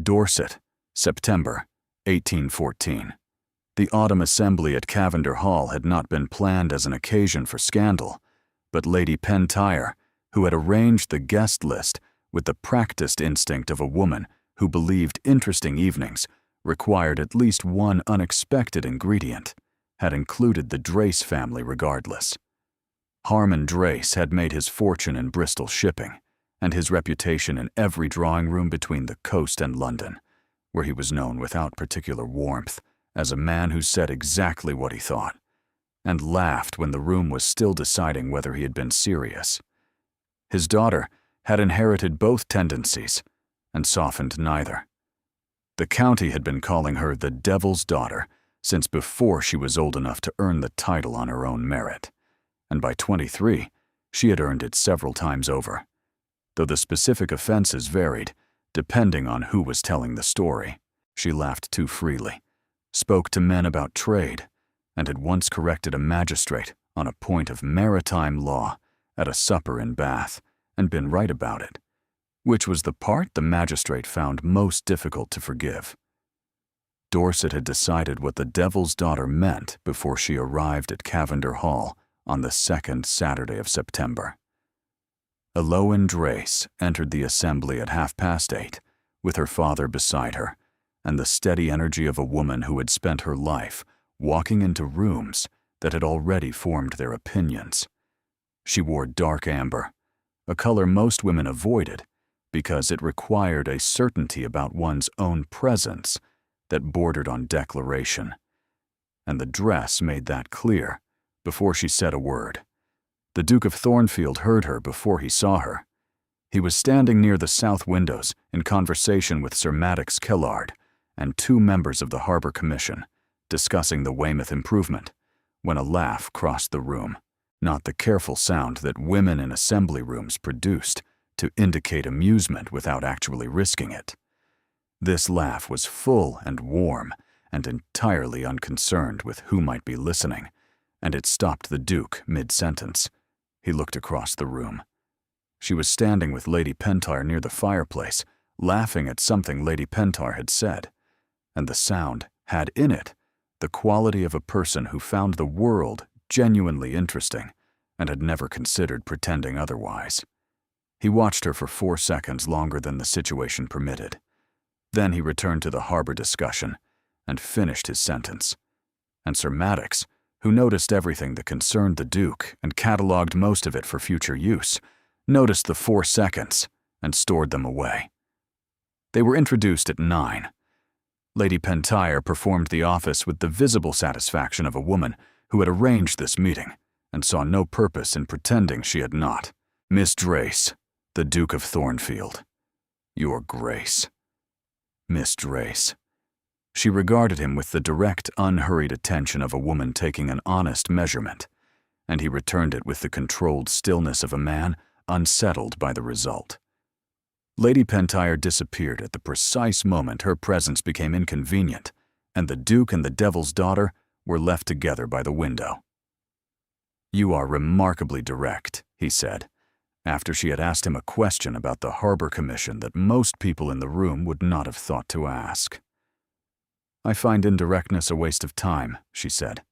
Dorset, September 1814. The autumn assembly at Cavender Hall had not been planned as an occasion for scandal, but Lady Pentyre, who had arranged the guest list with the practiced instinct of a woman who believed interesting evenings required at least one unexpected ingredient, had included the Drace family regardless. Harmon Drace had made his fortune in Bristol shipping, and his reputation in every drawing room between the coast and London, where he was known without particular warmth as a man who said exactly what he thought, and laughed when the room was still deciding whether he had been serious. His daughter had inherited both tendencies and softened neither. The county had been calling her the Devil's Daughter since before she was old enough to earn the title on her own merit, and by 23, she had earned it several times over, though the specific offenses varied depending on who was telling the story. She laughed too freely, spoke to men about trade, and had once corrected a magistrate on a point of maritime law at a supper in Bath, and been right about it, which was the part the magistrate found most difficult to forgive. Dorset had decided what the Devil's Daughter meant before she arrived at Cavender Hall on the second Saturday of September. Eloan Drace entered the assembly at 8:30, with her father beside her, and the steady energy of a woman who had spent her life walking into rooms that had already formed their opinions. She wore dark amber, a color most women avoided because it required a certainty about one's own presence that bordered on declaration, and the dress made that clear before she said a word. The Duke of Thornfield heard her before he saw her. He was standing near the south windows in conversation with Sir Maddox Killard and two members of the Harbour Commission, discussing the Weymouth improvement, when a laugh crossed the room, not the careful sound that women in assembly rooms produced to indicate amusement without actually risking it. This laugh was full and warm and entirely unconcerned with who might be listening, and it stopped the Duke mid-sentence. He looked across the room. She was standing with Lady Pentyre near the fireplace, laughing at something Lady Pentyre had said, and the sound had in it the quality of a person who found the world genuinely interesting and had never considered pretending otherwise. He watched her for 4 seconds longer than the situation permitted. Then he returned to the harbour discussion and finished his sentence, and Sir Maddox, who noticed everything that concerned the Duke and catalogued most of it for future use, noticed the 4 seconds and stored them away. They were introduced at 9. Lady Pentyre performed the office with the visible satisfaction of a woman who had arranged this meeting and saw no purpose in pretending she had not. Miss Drace, the Duke of Thornfield. Your Grace. Miss Drace. She regarded him with the direct, unhurried attention of a woman taking an honest measurement, and he returned it with the controlled stillness of a man unsettled by the result. Lady Pentyre disappeared at the precise moment her presence became inconvenient, and the Duke and the Devil's Daughter were left together by the window. "You are remarkably direct," he said, after she had asked him a question about the Harbour Commission that most people in the room would not have thought to ask. "I find indirectness a waste of time," she said.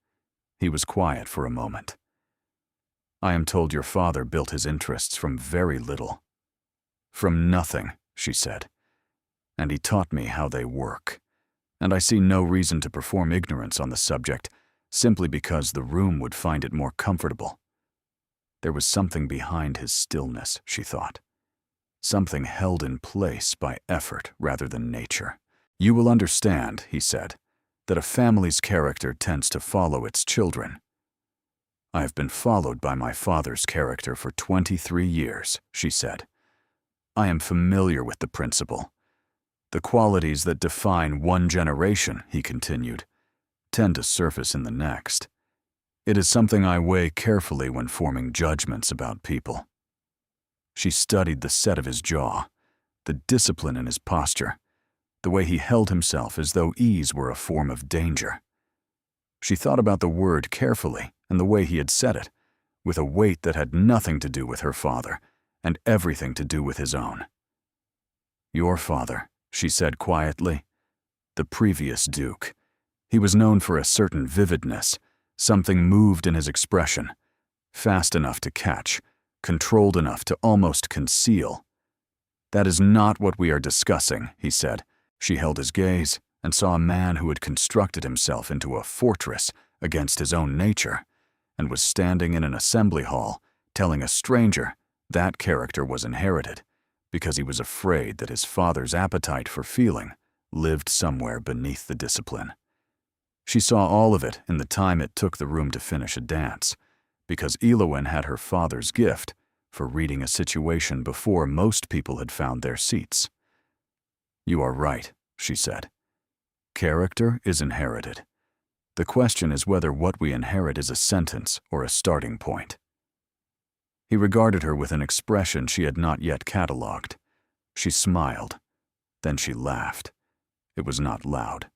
He was quiet for a moment. "I am told your father built his interests from very little." "From nothing," she said. "And he taught me how they work. And I see no reason to perform ignorance on the subject, simply because the room would find it more comfortable." There was something behind his stillness, she thought. Something held in place by effort rather than nature. "You will understand," he said, "that a family's character tends to follow its children. I have been followed by my father's character for 23 years, she said. I am familiar with the principle. The qualities that define one generation, he continued, tend to surface in the next. It is something I weigh carefully when forming judgments about people." She studied the set of his jaw, the discipline in his posture, the way he held himself as though ease were a form of danger. She thought about the word carefully and the way he had said it, with a weight that had nothing to do with her father and everything to do with his own. "Your father," she said quietly. The previous Duke. He was known for a certain vividness. Something moved in his expression. Fast enough to catch, controlled enough to almost conceal. That is not what we are discussing, he said. She held his gaze and saw a man who had constructed himself into a fortress against his own nature, and was standing in an assembly hall, telling a stranger that character was inherited, because he was afraid that his father's appetite for feeling lived somewhere beneath the discipline. She saw all of it in the time it took the room to finish a dance, because Elowyn had her father's gift for reading a situation before most people had found their seats. You are right, she said. Character is inherited. The question is whether what we inherit is a sentence or a starting point. He regarded her with an expression she had not yet catalogued. She smiled. Then she laughed. It was not loud.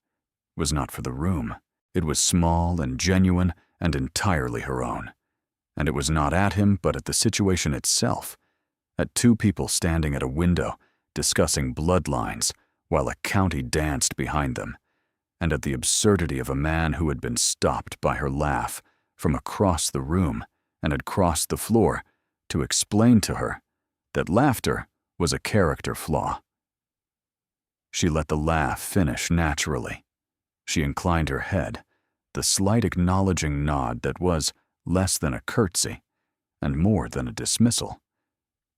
It was not for the room. It was small and genuine and entirely her own. And it was not at him, but at the situation itself, at two people standing at a window, discussing bloodlines, while a county danced behind them, and at the absurdity of a man who had been stopped by her laugh from across the room and had crossed the floor to explain to her that laughter was a character flaw. She let the laugh finish naturally. She inclined her head, the slight acknowledging nod that was less than a curtsy, and more than a dismissal.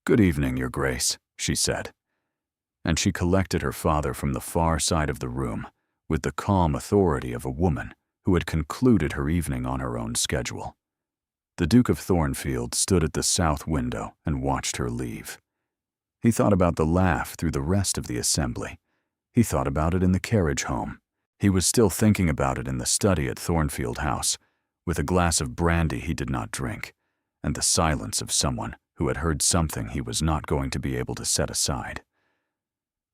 Good evening, Your Grace, she said. And she collected her father from the far side of the room with the calm authority of a woman who had concluded her evening on her own schedule. The Duke of Thornfield stood at the south window and watched her leave. He thought about the laugh through the rest of the assembly. He thought about it in the carriage home. He was still thinking about it in the study at Thornfield House, with a glass of brandy he did not drink, and the silence of someone who had heard something he was not going to be able to set aside.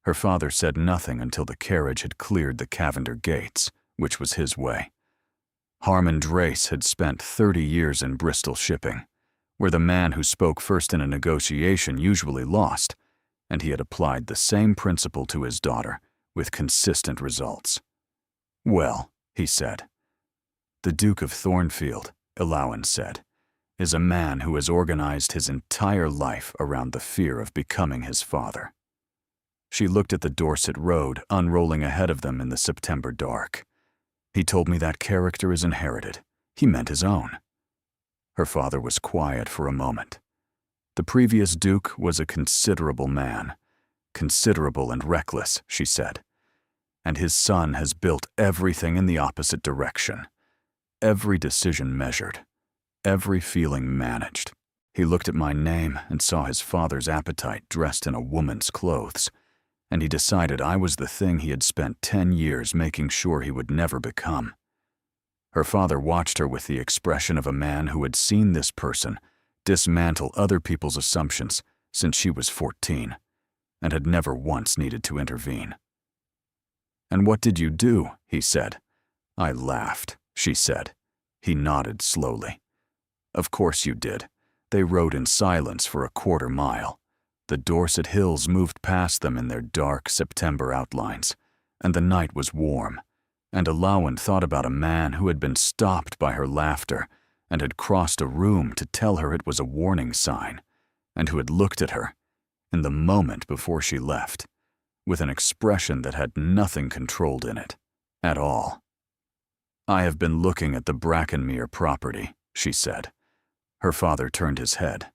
Her father said nothing until the carriage had cleared the Cavender gates, which was his way. Harmon Drace had spent 30 years in Bristol shipping, where the man who spoke first in a negotiation usually lost, and he had applied the same principle to his daughter with consistent results. Well, he said. The Duke of Thornfield, Elowyn said, is a man who has organized his entire life around the fear of becoming his father. She looked at the Dorset Road unrolling ahead of them in the September dark. He told me that character is inherited. He meant his own. Her father was quiet for a moment. The previous Duke was a considerable man. Considerable and reckless, she said. And his son has built everything in the opposite direction. Every decision measured. Every feeling managed. He looked at my name and saw his father's appetite dressed in a woman's clothes, and he decided I was the thing he had spent 10 years making sure he would never become. Her father watched her with the expression of a man who had seen this person dismantle other people's assumptions since she was 14, and had never once needed to intervene. And what did you do? He said. I laughed, she said. He nodded slowly. Of course you did. They rode in silence for a quarter mile. The Dorset hills moved past them in their dark September outlines, and the night was warm, and Elowyn thought about a man who had been stopped by her laughter and had crossed a room to tell her it was a warning sign, and who had looked at her, in the moment before she left, with an expression that had nothing controlled in it, at all. I have been looking at the Brackenmere property, she said. Her father turned his head.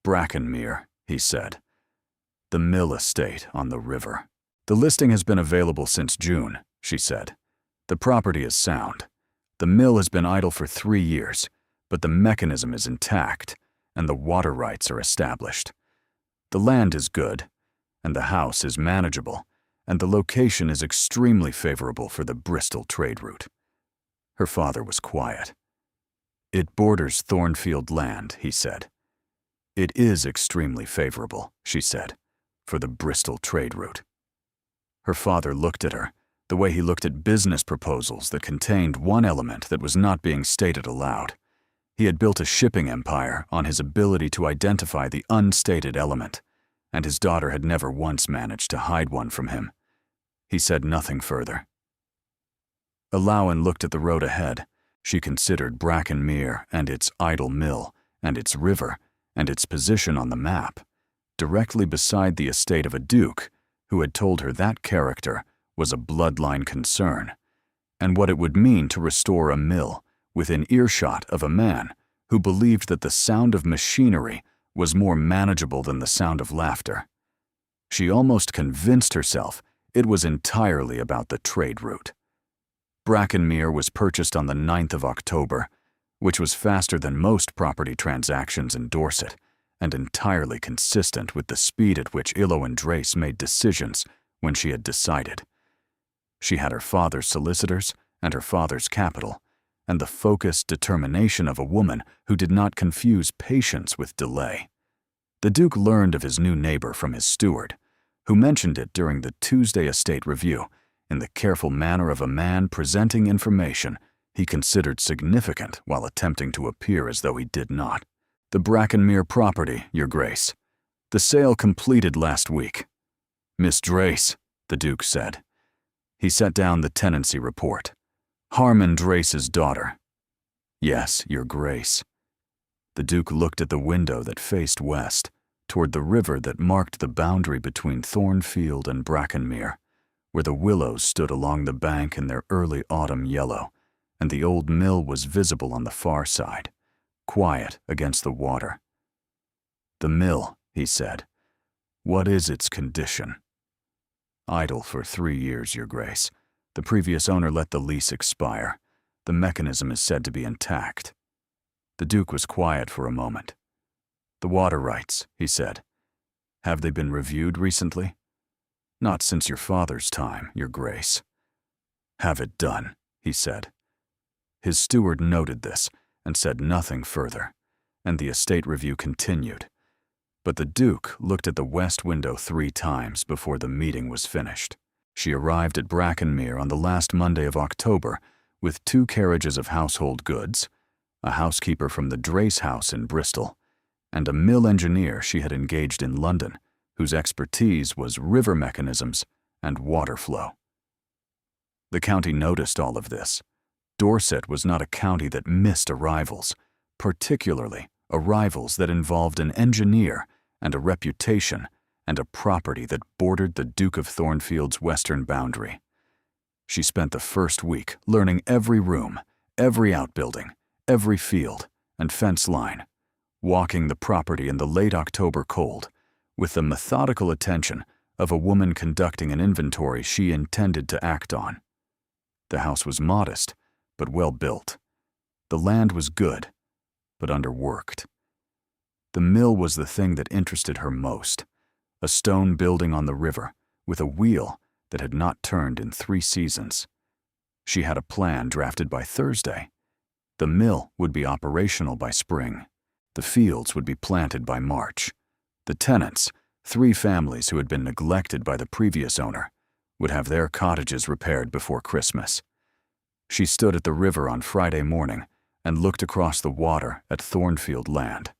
Brackenmere, he said. The mill estate on the river. The listing has been available since June, she said. The property is sound. The mill has been idle for 3 years, but the mechanism is intact, and the water rights are established. The land is good, and the house is manageable, and the location is extremely favorable for the Bristol trade route. Her father was quiet. It borders Thornfield land, he said. It is extremely favorable, she said, for the Bristol trade route. Her father looked at her, the way he looked at business proposals that contained one element that was not being stated aloud. He had built a shipping empire on his ability to identify the unstated element, and his daughter had never once managed to hide one from him. He said nothing further. Alawen looked at the road ahead. She considered Brackenmere and its idle mill and its river and its position on the map, directly beside the estate of a duke who had told her that character was a bloodline concern, and what it would mean to restore a mill within earshot of a man who believed that the sound of machinery was more manageable than the sound of laughter. She almost convinced herself it was entirely about the trade route. Brackenmere was purchased on the 9th of October, which was faster than most property transactions in Dorset, and entirely consistent with the speed at which Illo and Drace made decisions when she had decided. She had her father's solicitors and her father's capital, and the focused determination of a woman who did not confuse patience with delay. The Duke learned of his new neighbor from his steward, who mentioned it during the Tuesday estate review in the careful manner of a man presenting information he considered significant while attempting to appear as though he did not. "The Brackenmere property, Your Grace. The sale completed last week." "Miss Drace," the Duke said. He set down the tenancy report. "Harmon Drace's daughter." "Yes, Your Grace." The Duke looked at the window that faced west, toward the river that marked the boundary between Thornfield and Brackenmere, where the willows stood along the bank in their early autumn yellow, and the old mill was visible on the far side, quiet against the water. "The mill," he said. "What is its condition?" "Idle for 3 years, Your Grace. The previous owner let the lease expire. The mechanism is said to be intact." The Duke was quiet for a moment. "The water rights," he said. "Have they been reviewed recently?" "Not since your father's time, Your Grace." "Have it done," he said. His steward noted this and said nothing further, and the estate review continued. But the Duke looked at the west window 3 times before the meeting was finished. She arrived at Brackenmere on the last Monday of October with 2 carriages of household goods, a housekeeper from the Drace house in Bristol, and a mill engineer she had engaged in London, whose expertise was river mechanisms and water flow. The county noticed all of this. Dorset was not a county that missed arrivals, particularly arrivals that involved an engineer and a reputation and a property that bordered the Duke of Thornfield's western boundary. She spent the first week learning every room, every outbuilding, every field and fence line, walking the property in the late October cold with the methodical attention of a woman conducting an inventory she intended to act on. The house was modest, but well built. The land was good, but underworked. The mill was the thing that interested her most, a stone building on the river with a wheel that had not turned in 3 seasons. She had a plan drafted by Thursday. The mill would be operational by spring. The fields would be planted by March. The tenants, 3 families who had been neglected by the previous owner, would have their cottages repaired before Christmas. She stood at the river on Friday morning and looked across the water at Thornfield land.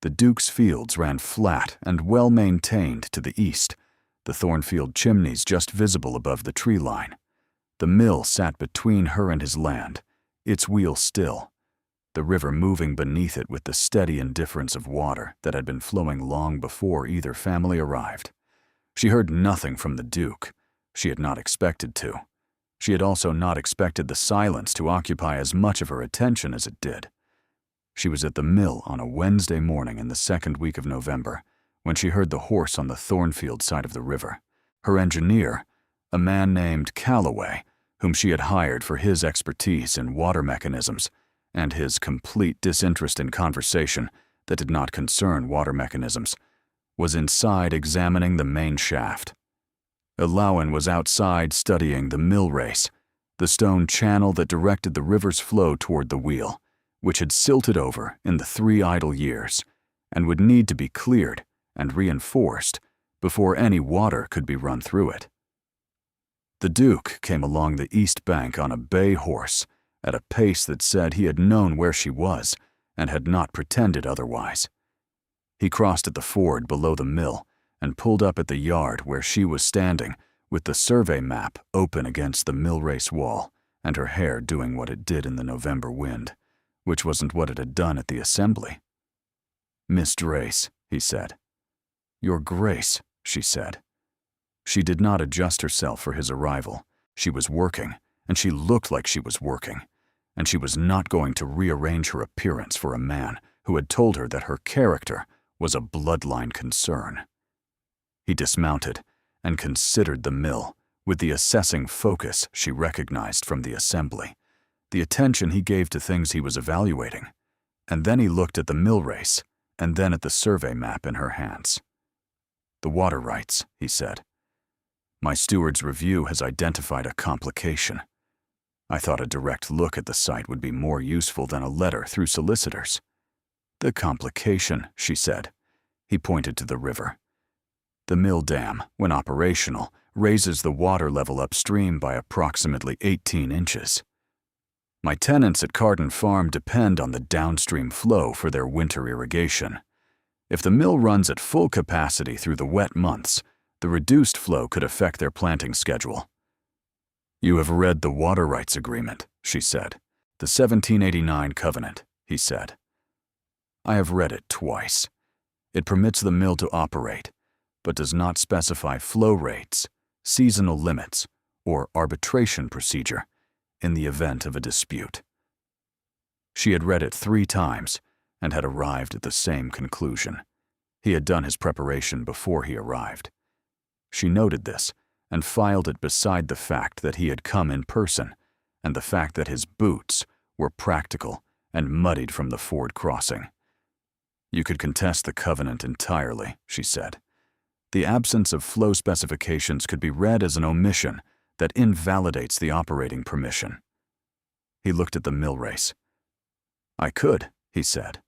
The Duke's fields ran flat and well-maintained to the east, the Thornfield chimneys just visible above the tree line. The mill sat between her and his land, its wheel still, the river moving beneath it with the steady indifference of water that had been flowing long before either family arrived. She heard nothing from the Duke. She had not expected to. She had also not expected the silence to occupy as much of her attention as it did. She was at the mill on a Wednesday morning in the 2nd week of November when she heard the horse on the Thornfield side of the river. Her engineer, a man named Calloway, whom she had hired for his expertise in water mechanisms and his complete disinterest in conversation that did not concern water mechanisms, was inside examining the main shaft. Alawen was outside studying the mill race, the stone channel that directed the river's flow toward the wheel, which had silted over in the 3 idle years and would need to be cleared and reinforced before any water could be run through it. The Duke came along the east bank on a bay horse at a pace that said he had known where she was and had not pretended otherwise. He crossed at the ford below the mill and pulled up at the yard where she was standing with the survey map open against the mill race wall and her hair doing what it did in the November wind, which wasn't what it had done at the assembly. "Miss Drace," he said. "Your Grace," she said. She did not adjust herself for his arrival. She was working, and she looked like she was working, and she was not going to rearrange her appearance for a man who had told her that her character was a bloodline concern. He dismounted and considered the mill with the assessing focus she recognized from the assembly, the attention he gave to things he was evaluating, and then he looked at the mill race and then at the survey map in her hands. "The water rights," he said. "My steward's review has identified a complication. I thought a direct look at the site would be more useful than a letter through solicitors." "The complication," she said. He pointed to the river. "The mill dam, when operational, raises the water level upstream by approximately 18 inches. My tenants at Carden Farm depend on the downstream flow for their winter irrigation. If the mill runs at full capacity through the wet months, the reduced flow could affect their planting schedule." "You have read the water rights agreement," she said. "The 1789 covenant," he said. "I have read it twice. It permits the mill to operate, but does not specify flow rates, seasonal limits, or arbitration procedure in the event of a dispute." She had read it 3 times and had arrived at the same conclusion. He had done his preparation before he arrived. She noted this and filed it beside the fact that he had come in person and the fact that his boots were practical and muddied from the ford crossing. "You could contest the covenant entirely," she said. "The absence of flow specifications could be read as an omission that invalidates the operating permission." He looked at the mill race. "I could," he said.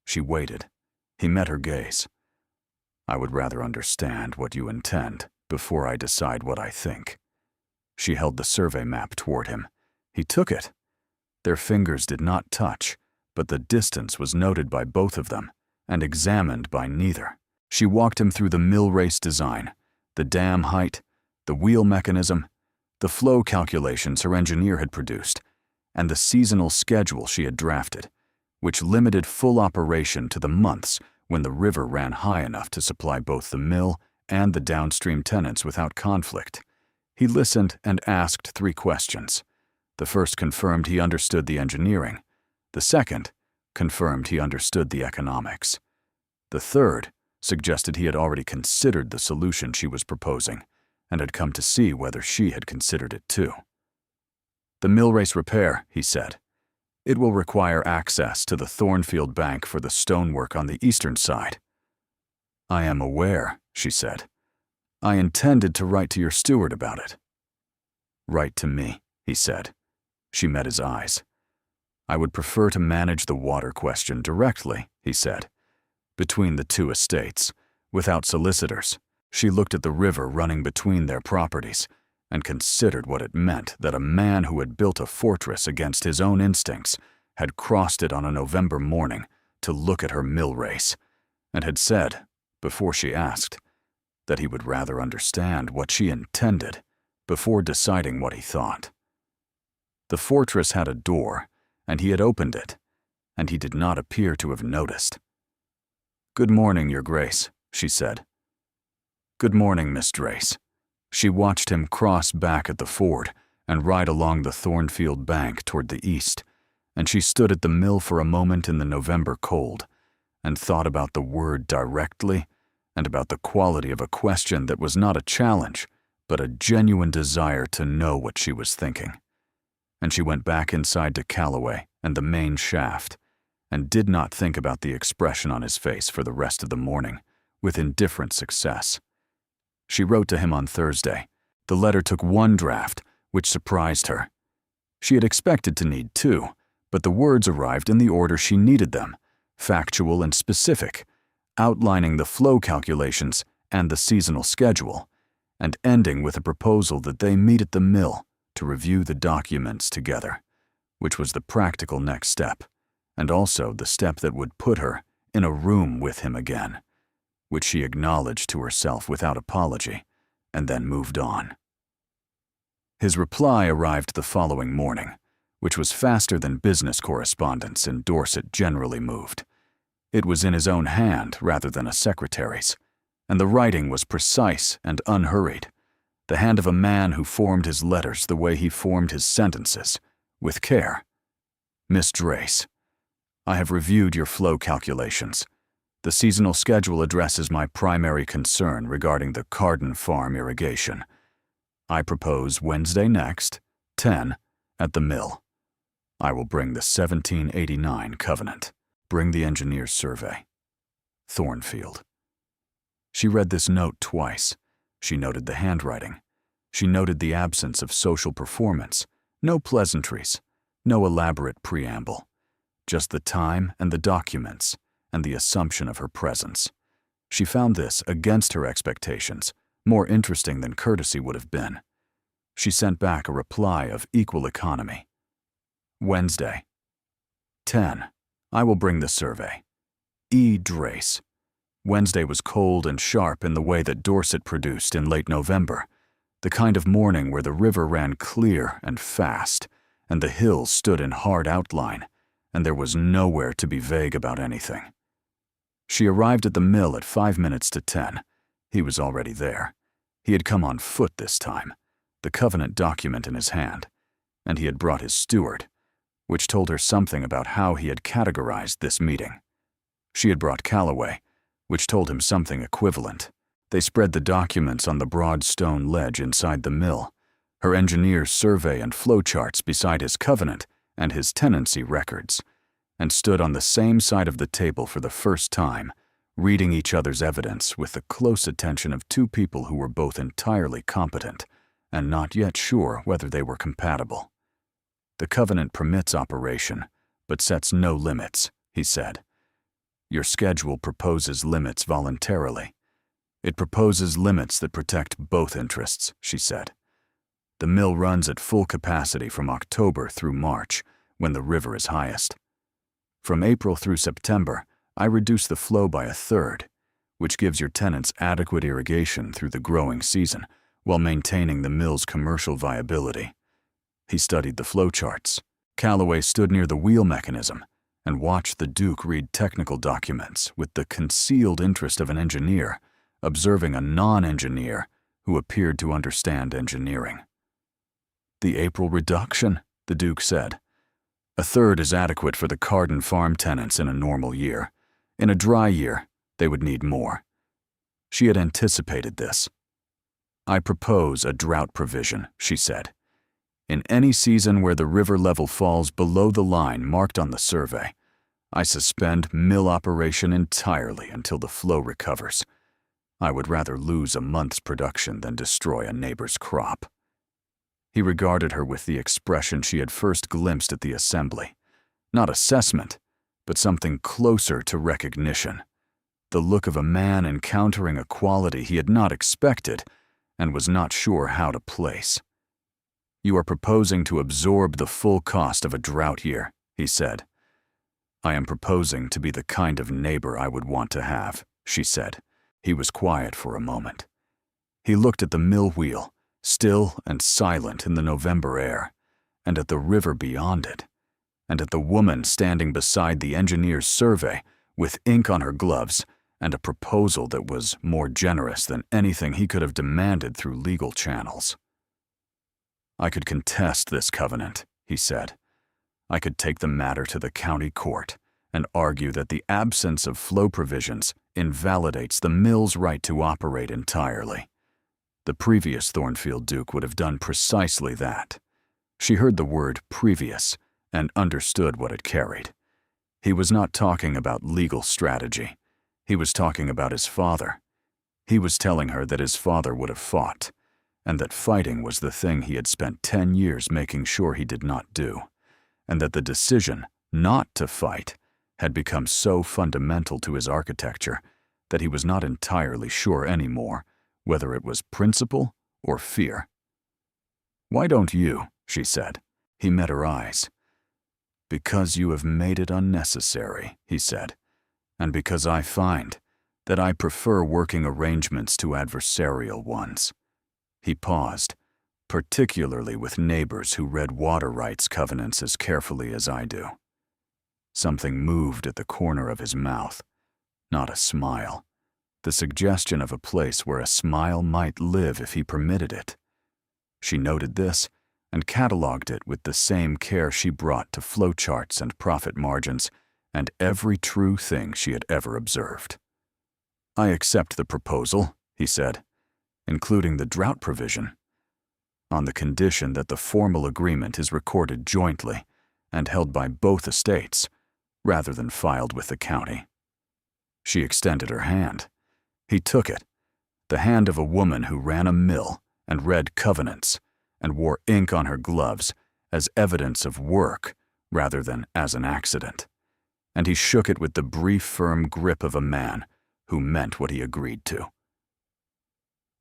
She waited. He met her gaze. "I would rather understand what you intend before I decide what I think." She held the survey map toward him. He took it. Their fingers did not touch, but the distance was noted by both of them and examined by neither. She walked him through the mill race design, the dam height, the wheel mechanism, the flow calculations her engineer had produced, and the seasonal schedule she had drafted, which limited full operation to the months when the river ran high enough to supply both the mill and the downstream tenants without conflict. He listened and asked 3 questions. The first confirmed he understood the engineering. The second confirmed he understood the economics. The third suggested he had already considered the solution she was proposing and had come to see whether she had considered it too. "The mill race repair," he said. "It will require access to the Thornfield Bank for the stonework on the eastern side." "I am aware," she said. "I intended to write to your steward about it." "Write to me," he said. She met his eyes. "I would prefer to manage the water question directly," he said, "between the 2 estates, without solicitors." She looked at the river running between their properties and considered what it meant that a man who had built a fortress against his own instincts had crossed it on a November morning to look at her mill race, and had said, before she asked, that he would rather understand what she intended before deciding what he thought. The fortress had a door, and he had opened it, and he did not appear to have noticed. "Good morning, Your Grace," she said. "Good morning, Miss Drace." She watched him cross back at the ford and ride along the Thornfield Bank toward the east, and she stood at the mill for a moment in the November cold and thought about the word directly and about the quality of a question that was not a challenge, but a genuine desire to know what she was thinking. And she went back inside to Calloway and the main shaft, and did not think about the expression on his face for the rest of the morning, with indifferent success. She wrote to him on Thursday. The letter took 1 draft, which surprised her. She had expected to need 2, but the words arrived in the order she needed them, factual and specific, outlining the flow calculations and the seasonal schedule, and ending with a proposal that they meet at the mill to review the documents together, which was the practical next step, and also the step that would put her in a room with him again, which she acknowledged to herself without apology, and then moved on. His reply arrived the following morning, which was faster than business correspondence in Dorset generally moved. It was in his own hand rather than a secretary's, and the writing was precise and unhurried, the hand of a man who formed his letters the way he formed his sentences, with care. Miss Drace, I have reviewed your flow calculations. The seasonal schedule addresses my primary concern regarding the Carden Farm irrigation. I propose Wednesday next, 10, at the mill. I will bring the 1789 covenant. Bring the engineer's survey. Thornfield. She read this note twice. She noted the handwriting. She noted the absence of social performance, no pleasantries, no elaborate preamble, just the time and the documents and the assumption of her presence. She found this, against her expectations, more interesting than courtesy would have been. She sent back a reply of equal economy. Wednesday. 10. I will bring the survey. E. Drace. Wednesday was cold and sharp in the way that Dorset produced in late November, the kind of morning where the river ran clear and fast, and the hills stood in hard outline, and there was nowhere to be vague about anything. She arrived at the mill at 5 minutes to 10. He was already there. He had come on foot this time, the covenant document in his hand, and he had brought his steward, which told her something about how he had categorized this meeting. She had brought Calloway, which told him something equivalent. They spread the documents on the broad stone ledge inside the mill, her engineer's survey and flowcharts beside his covenant and his tenancy records, and stood on the same side of the table for the first time, reading each other's evidence with the close attention of two people who were both entirely competent and not yet sure whether they were compatible. The covenant permits operation, but sets no limits, he said. Your schedule proposes limits voluntarily. It proposes limits that protect both interests, she said. The mill runs at full capacity from October through March, when the river is highest. From April through September, I reduce the flow by a third, which gives your tenants adequate irrigation through the growing season, while maintaining the mill's commercial viability. He studied the flowcharts. Calloway stood near the wheel mechanism and watched the Duke read technical documents with the concealed interest of an engineer, observing a non-engineer who appeared to understand engineering. The April reduction, the Duke said. A third is adequate for the Carden Farm tenants in a normal year. In a dry year, they would need more. She had anticipated this. I propose a drought provision, she said. In any season where the river level falls below the line marked on the survey, I suspend mill operation entirely until the flow recovers. I would rather lose a month's production than destroy a neighbor's crop. He regarded her with the expression she had first glimpsed at the assembly. Not assessment, but something closer to recognition. The look of a man encountering a quality he had not expected and was not sure how to place. You are proposing to absorb the full cost of a drought year, he said. I am proposing to be the kind of neighbor I would want to have, she said. He was quiet for a moment. He looked at the mill wheel, still and silent in the November air, and at the river beyond it, and at the woman standing beside the engineer's survey with ink on her gloves and a proposal that was more generous than anything he could have demanded through legal channels. I could contest this covenant, he said. I could take the matter to the county court and argue that the absence of flow provisions invalidates the mill's right to operate entirely. The previous Thornfield Duke would have done precisely that. She heard the word previous and understood what it carried. He was not talking about legal strategy. He was talking about his father. He was telling her that his father would have fought, and that fighting was the thing he had spent 10 years making sure he did not do, and that the decision not to fight had become so fundamental to his architecture that he was not entirely sure anymore whether it was principle or fear. Why don't you? She said. He met her eyes. Because you have made it unnecessary, he said, and because I find that I prefer working arrangements to adversarial ones." He paused, particularly with neighbors who read water rights covenants as carefully as I do. Something moved at the corner of his mouth. Not a smile. The suggestion of a place where a smile might live if he permitted it. She noted this and catalogued it with the same care she brought to flowcharts and profit margins and every true thing she had ever observed. "I accept the proposal," he said, "including the drought provision, on the condition that the formal agreement is recorded jointly and held by both estates, rather than filed with the county." She extended her hand. He took it, the hand of a woman who ran a mill and read covenants and wore ink on her gloves as evidence of work rather than as an accident, and he shook it with the brief, firm grip of a man who meant what he agreed to.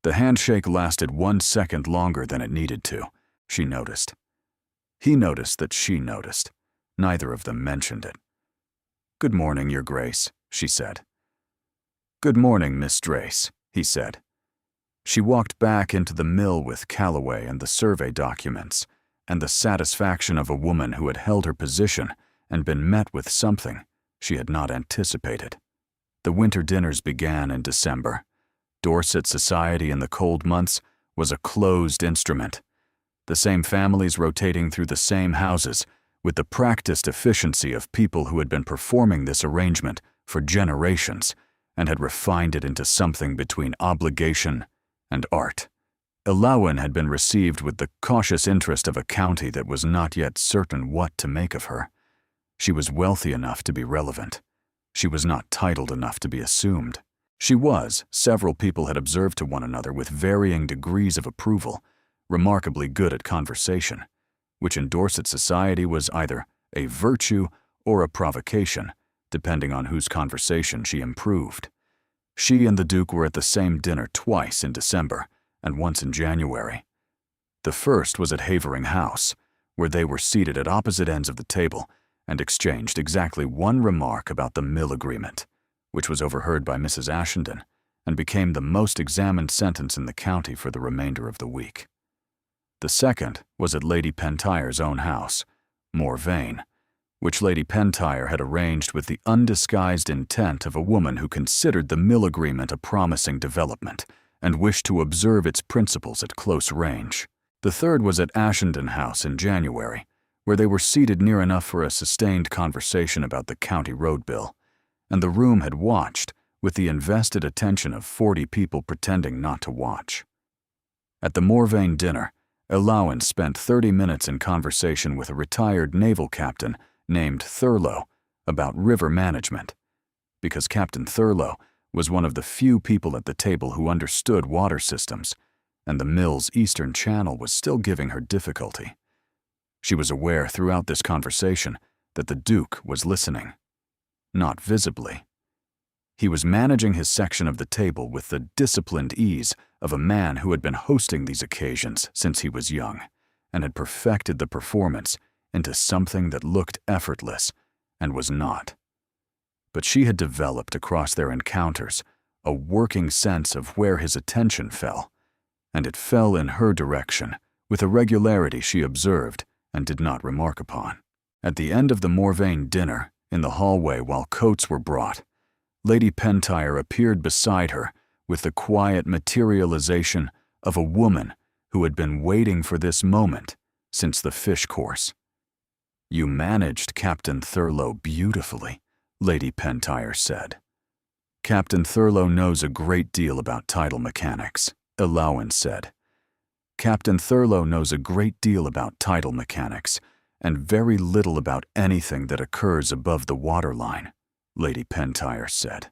The handshake lasted 1 second longer than it needed to, she noticed. He noticed that she noticed. Neither of them mentioned it. "Good morning, Your Grace," she said. "Good morning, Miss Drace," he said. She walked back into the mill with Calloway and the survey documents, and the satisfaction of a woman who had held her position and been met with something she had not anticipated. The winter dinners began in December. Dorset society in the cold months was a closed instrument. The same families rotating through the same houses, with the practiced efficiency of people who had been performing this arrangement for generations and had refined it into something between obligation and art. Elowin had been received with the cautious interest of a county that was not yet certain what to make of her. She was wealthy enough to be relevant. She was not titled enough to be assumed. She was, several people had observed to one another with varying degrees of approval, remarkably good at conversation, which in Dorset society was either a virtue or a provocation, depending on whose conversation she improved. She and the Duke were at the same dinner twice in December and once in January. The first was at Havering House, where they were seated at opposite ends of the table and exchanged exactly one remark about the mill agreement, which was overheard by Mrs. Ashenden and became the most examined sentence in the county for the remainder of the week. The second was at Lady Pentyre's own house, Morvane, which Lady Pentyre had arranged with the undisguised intent of a woman who considered the mill agreement a promising development and wished to observe its principles at close range. The third was at Ashenden House in January, where they were seated near enough for a sustained conversation about the county road bill, and the room had watched with the invested attention of 40 people pretending not to watch. At the Morvane dinner, Elowin spent 30 minutes in conversation with a retired naval captain named Thurlow about river management, because Captain Thurlow was one of the few people at the table who understood water systems, and the mill's eastern channel was still giving her difficulty. She was aware throughout this conversation that the Duke was listening. Not visibly. He was managing his section of the table with the disciplined ease of a man who had been hosting these occasions since he was young, and had perfected the performance into something that looked effortless and was not. But she had developed across their encounters a working sense of where his attention fell, and it fell in her direction with a regularity she observed and did not remark upon. At the end of the Morvane dinner, in the hallway while coats were brought, Lady Pentyre appeared beside her with the quiet materialization of a woman who had been waiting for this moment since the fish course. "You managed Captain Thurlow beautifully," Lady Pentyre said. "Captain Thurlow knows a great deal about tidal mechanics," Elowin said. "Captain Thurlow knows a great deal about tidal mechanics, and very little about anything that occurs above the waterline," Lady Pentyre said,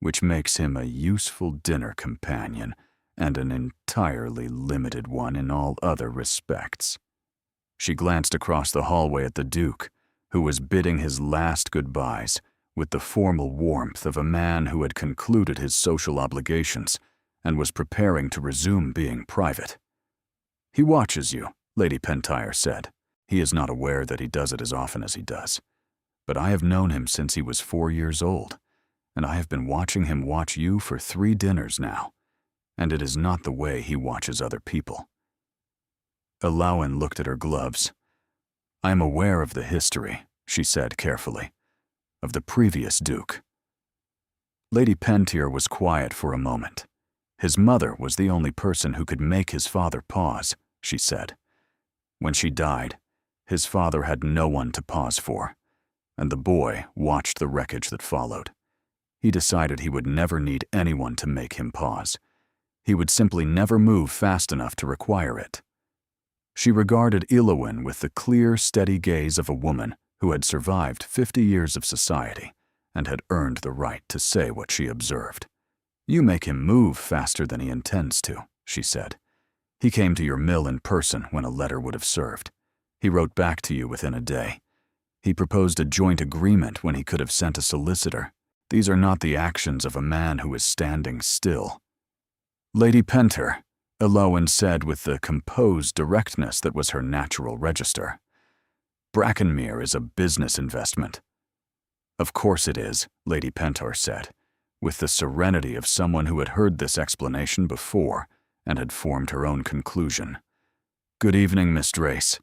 "which makes him a useful dinner companion and an entirely limited one in all other respects." She glanced across the hallway at the Duke, who was bidding his last goodbyes with the formal warmth of a man who had concluded his social obligations and was preparing to resume being private. "He watches you," Lady Pentyre said. "He is not aware that he does it as often as he does, but I have known him since he was 4 years old, and I have been watching him watch you for 3 dinners now, and it is not the way he watches other people." Alawen looked at her gloves. "I am aware of the history," she said carefully, "of the previous Duke." Lady Pentyr was quiet for a moment. His mother was the only person who could make his father pause, she said. When she died, his father had no one to pause for, and the boy watched the wreckage that followed. He decided he would never need anyone to make him pause. He would simply never move fast enough to require it. She regarded Elowyn with the clear, steady gaze of a woman who had survived 50 years of society and had earned the right to say what she observed. "You make him move faster than he intends to," she said. "He came to your mill in person when a letter would have served. He wrote back to you within a day. He proposed a joint agreement when he could have sent a solicitor. These are not the actions of a man who is standing still." "Lady Pentyr," Elowyn said with the composed directness that was her natural register, "Brackenmere is a business investment." "Of course it is," Lady Pentyr said, with the serenity of someone who had heard this explanation before and had formed her own conclusion. "Good evening, Miss Drace."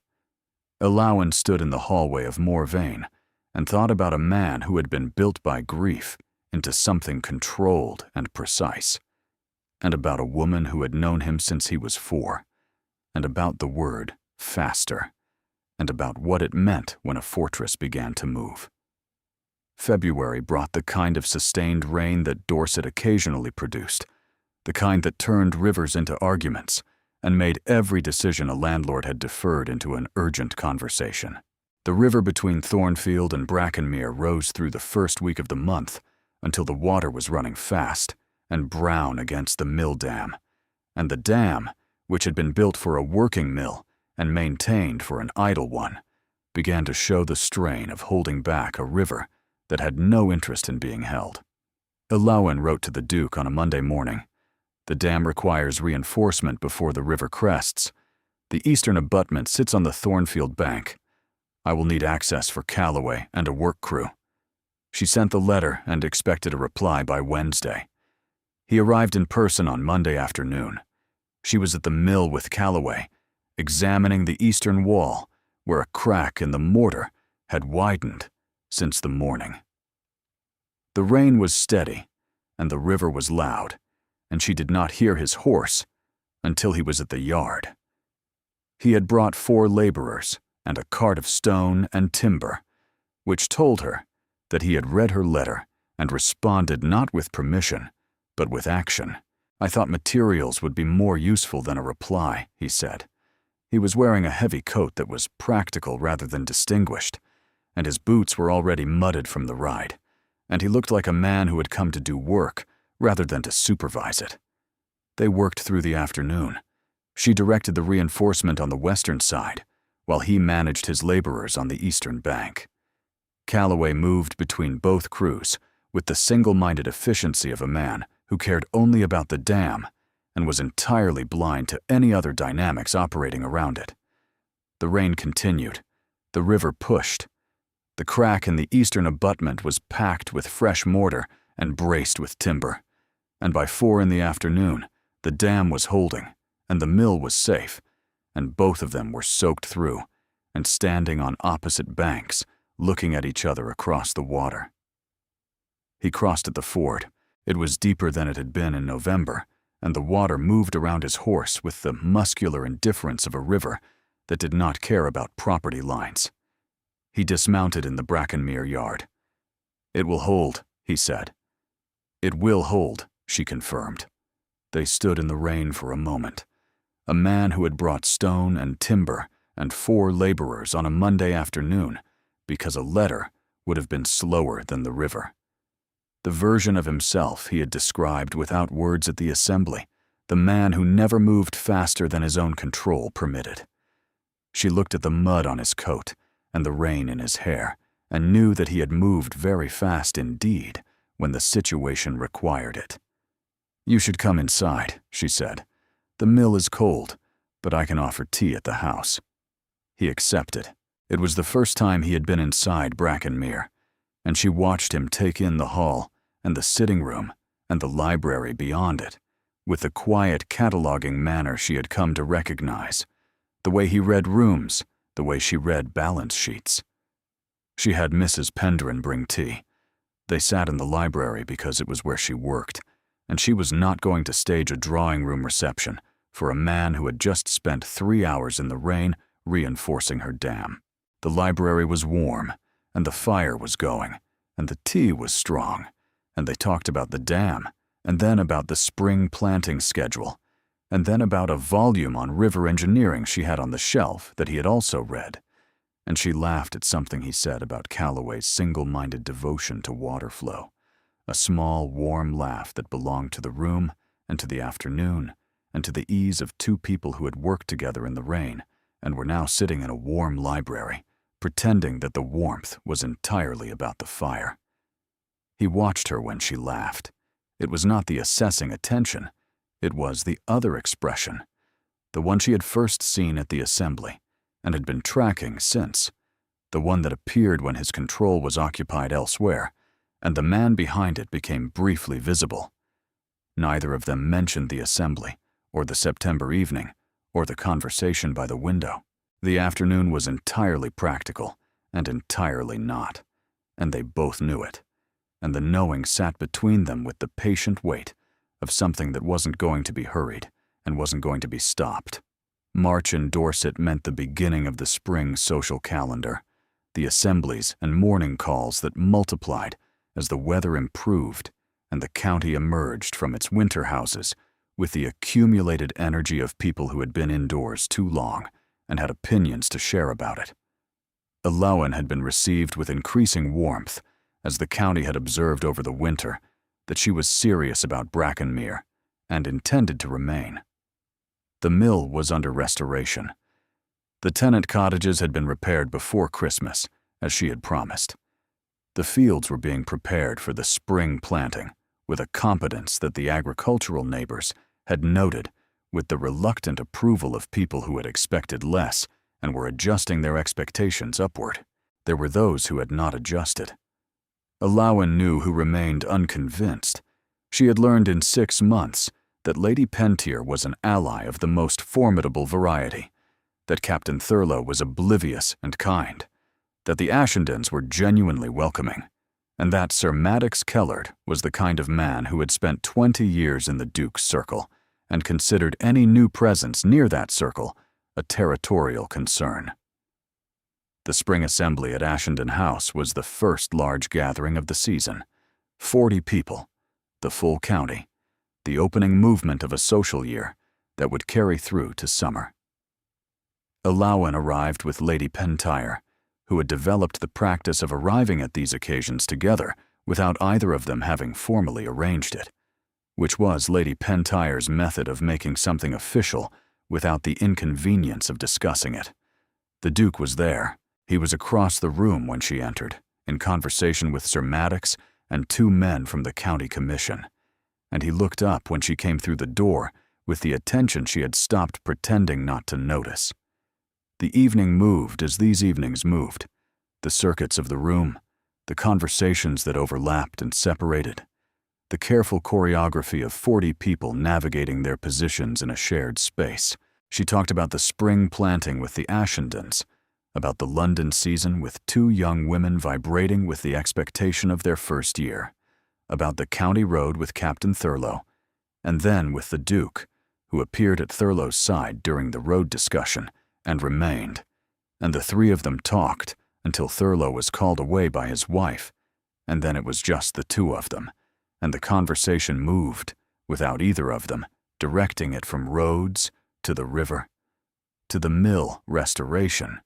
Elowyn stood in the hallway of Morvane and thought about a man who had been built by grief into something controlled and precise, and about a woman who had known him since he was 4, and about the word faster, and about what it meant when a fortress began to move. February brought the kind of sustained rain that Dorset occasionally produced, the kind that turned rivers into arguments and made every decision a landlord had deferred into an urgent conversation. The river between Thornfield and Brackenmere rose through the first week of the month until the water was running fast and brown against the mill dam, and the dam, which had been built for a working mill and maintained for an idle one, began to show the strain of holding back a river that had no interest in being held. Elowyn wrote to the Duke on a Monday morning. "The dam requires reinforcement before the river crests. The eastern abutment sits on the Thornfield bank. I will need access for Calloway and a work crew." She sent the letter and expected a reply by Wednesday. He arrived in person on Monday afternoon. She was at the mill with Calloway, examining the eastern wall, where a crack in the mortar had widened since the morning. The rain was steady, and the river was loud, and she did not hear his horse until he was at the yard. He had brought 4 laborers and a cart of stone and timber, which told her that he had read her letter and responded not with permission, but with action. "I thought materials would be more useful than a reply," he said. He was wearing a heavy coat that was practical rather than distinguished, and his boots were already mudded from the ride, and he looked like a man who had come to do work rather than to supervise it. They worked through the afternoon. She directed the reinforcement on the western side, while he managed his laborers on the eastern bank. Calloway moved between both crews with the single-minded efficiency of a man who cared only about the dam and was entirely blind to any other dynamics operating around it. The rain continued. The river pushed. The crack in the eastern abutment was packed with fresh mortar and braced with timber, and by 4 in the afternoon, the dam was holding, and the mill was safe, and both of them were soaked through and standing on opposite banks, looking at each other across the water. He crossed at the ford. It was deeper than it had been in November, and the water moved around his horse with the muscular indifference of a river that did not care about property lines. He dismounted in the Brackenmere yard. "It will hold," he said. "It will hold," she confirmed. They stood in the rain for a moment. A man who had brought stone and timber and 4 laborers on a Monday afternoon because a letter would have been slower than the river. The version of himself he had described without words at the assembly, the man who never moved faster than his own control permitted. She looked at the mud on his coat and the rain in his hair, and knew that he had moved very fast indeed when the situation required it. "You should come inside," she said. "The mill is cold, but I can offer tea at the house." He accepted. It was the first time he had been inside Brackenmere, and she watched him take in the hall and the sitting room, and the library beyond it, with the quiet cataloging manner she had come to recognize, the way he read rooms, the way she read balance sheets. She had Mrs. Pendrin bring tea. They sat in the library because it was where she worked, and she was not going to stage a drawing room reception for a man who had just spent 3 hours in the rain reinforcing her dam. The library was warm, and the fire was going, and the tea was strong, and they talked about the dam, and then about the spring planting schedule, and then about a volume on river engineering she had on the shelf that he had also read, and she laughed at something he said about Calloway's single-minded devotion to water flow, a small, warm laugh that belonged to the room and to the afternoon and to the ease of two people who had worked together in the rain and were now sitting in a warm library, pretending that the warmth was entirely about the fire. He watched her when she laughed. It was not the assessing attention. It was the other expression, the one she had first seen at the assembly and had been tracking since, the one that appeared when his control was occupied elsewhere, and the man behind it became briefly visible. Neither of them mentioned the assembly, or the September evening, or the conversation by the window. The afternoon was entirely practical and entirely not, and they both knew it, and the knowing sat between them with the patient weight of something that wasn't going to be hurried and wasn't going to be stopped. March in Dorset meant the beginning of the spring social calendar, the assemblies and morning calls that multiplied as the weather improved and the county emerged from its winter houses with the accumulated energy of people who had been indoors too long and had opinions to share about it. Allawan had been received with increasing warmth as the county had observed over the winter that she was serious about Brackenmere and intended to remain. The mill was under restoration. The tenant cottages had been repaired before Christmas, as she had promised. The fields were being prepared for the spring planting with a competence that the agricultural neighbors had noted with the reluctant approval of people who had expected less and were adjusting their expectations upward. There were those who had not adjusted. Allawan knew who remained unconvinced. She had learned in 6 months that Lady Pentier was an ally of the most formidable variety, that Captain Thurlow was oblivious and kind, that the Ashendens were genuinely welcoming, and that Sir Maddox Kellard was the kind of man who had spent 20 years in the Duke's circle and considered any new presence near that circle a territorial concern. The spring assembly at Ashenden House was the first large gathering of the season. 40 people, the full county, the opening movement of a social year that would carry through to summer. Allawan arrived with Lady Pentyre, who had developed the practice of arriving at these occasions together without either of them having formally arranged it, which was Lady Pentyre's method of making something official without the inconvenience of discussing it. The Duke was there. He was across the room when she entered, in conversation with Sir Maddox and 2 men from the county commission, and he looked up when she came through the door with the attention she had stopped pretending not to notice. The evening moved as these evenings moved, the circuits of the room, the conversations that overlapped and separated, the careful choreography of 40 people navigating their positions in a shared space. She talked about the spring planting with the Ashendens, about the London season with 2 young women vibrating with the expectation of their first year, about the county road with Captain Thurlow, and then with the Duke, who appeared at Thurlow's side during the road discussion and remained, and the 3 of them talked until Thurlow was called away by his wife, and then it was just the 2 of them, and the conversation moved without either of them directing it from roads to the river, to the mill restoration,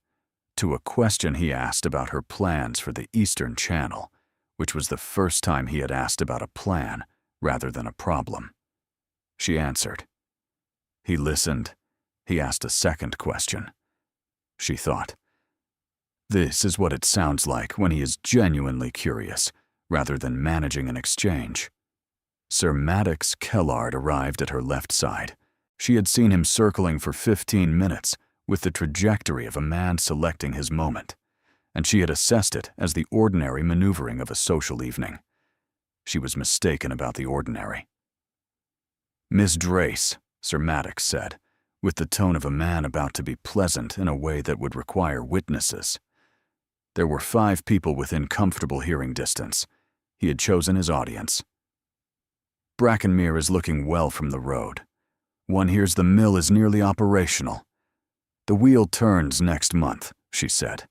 to a question he asked about her plans for the Eastern Channel, which was the first time he had asked about a plan rather than a problem. She answered. He listened. He asked a second question. She thought, this is what it sounds like when he is genuinely curious, rather than managing an exchange. Sir Maddox Kellard arrived at her left side. She had seen him circling for 15 minutes with the trajectory of a man selecting his moment, and she had assessed it as the ordinary maneuvering of a social evening. She was mistaken about the ordinary. "Miss Drace," Sir Maddox said, with the tone of a man about to be pleasant in a way that would require witnesses. There were 5 people within comfortable hearing distance. He had chosen his audience. "Brackenmere is looking well from the road. One hears the mill is nearly operational. The wheel turns next month," she said.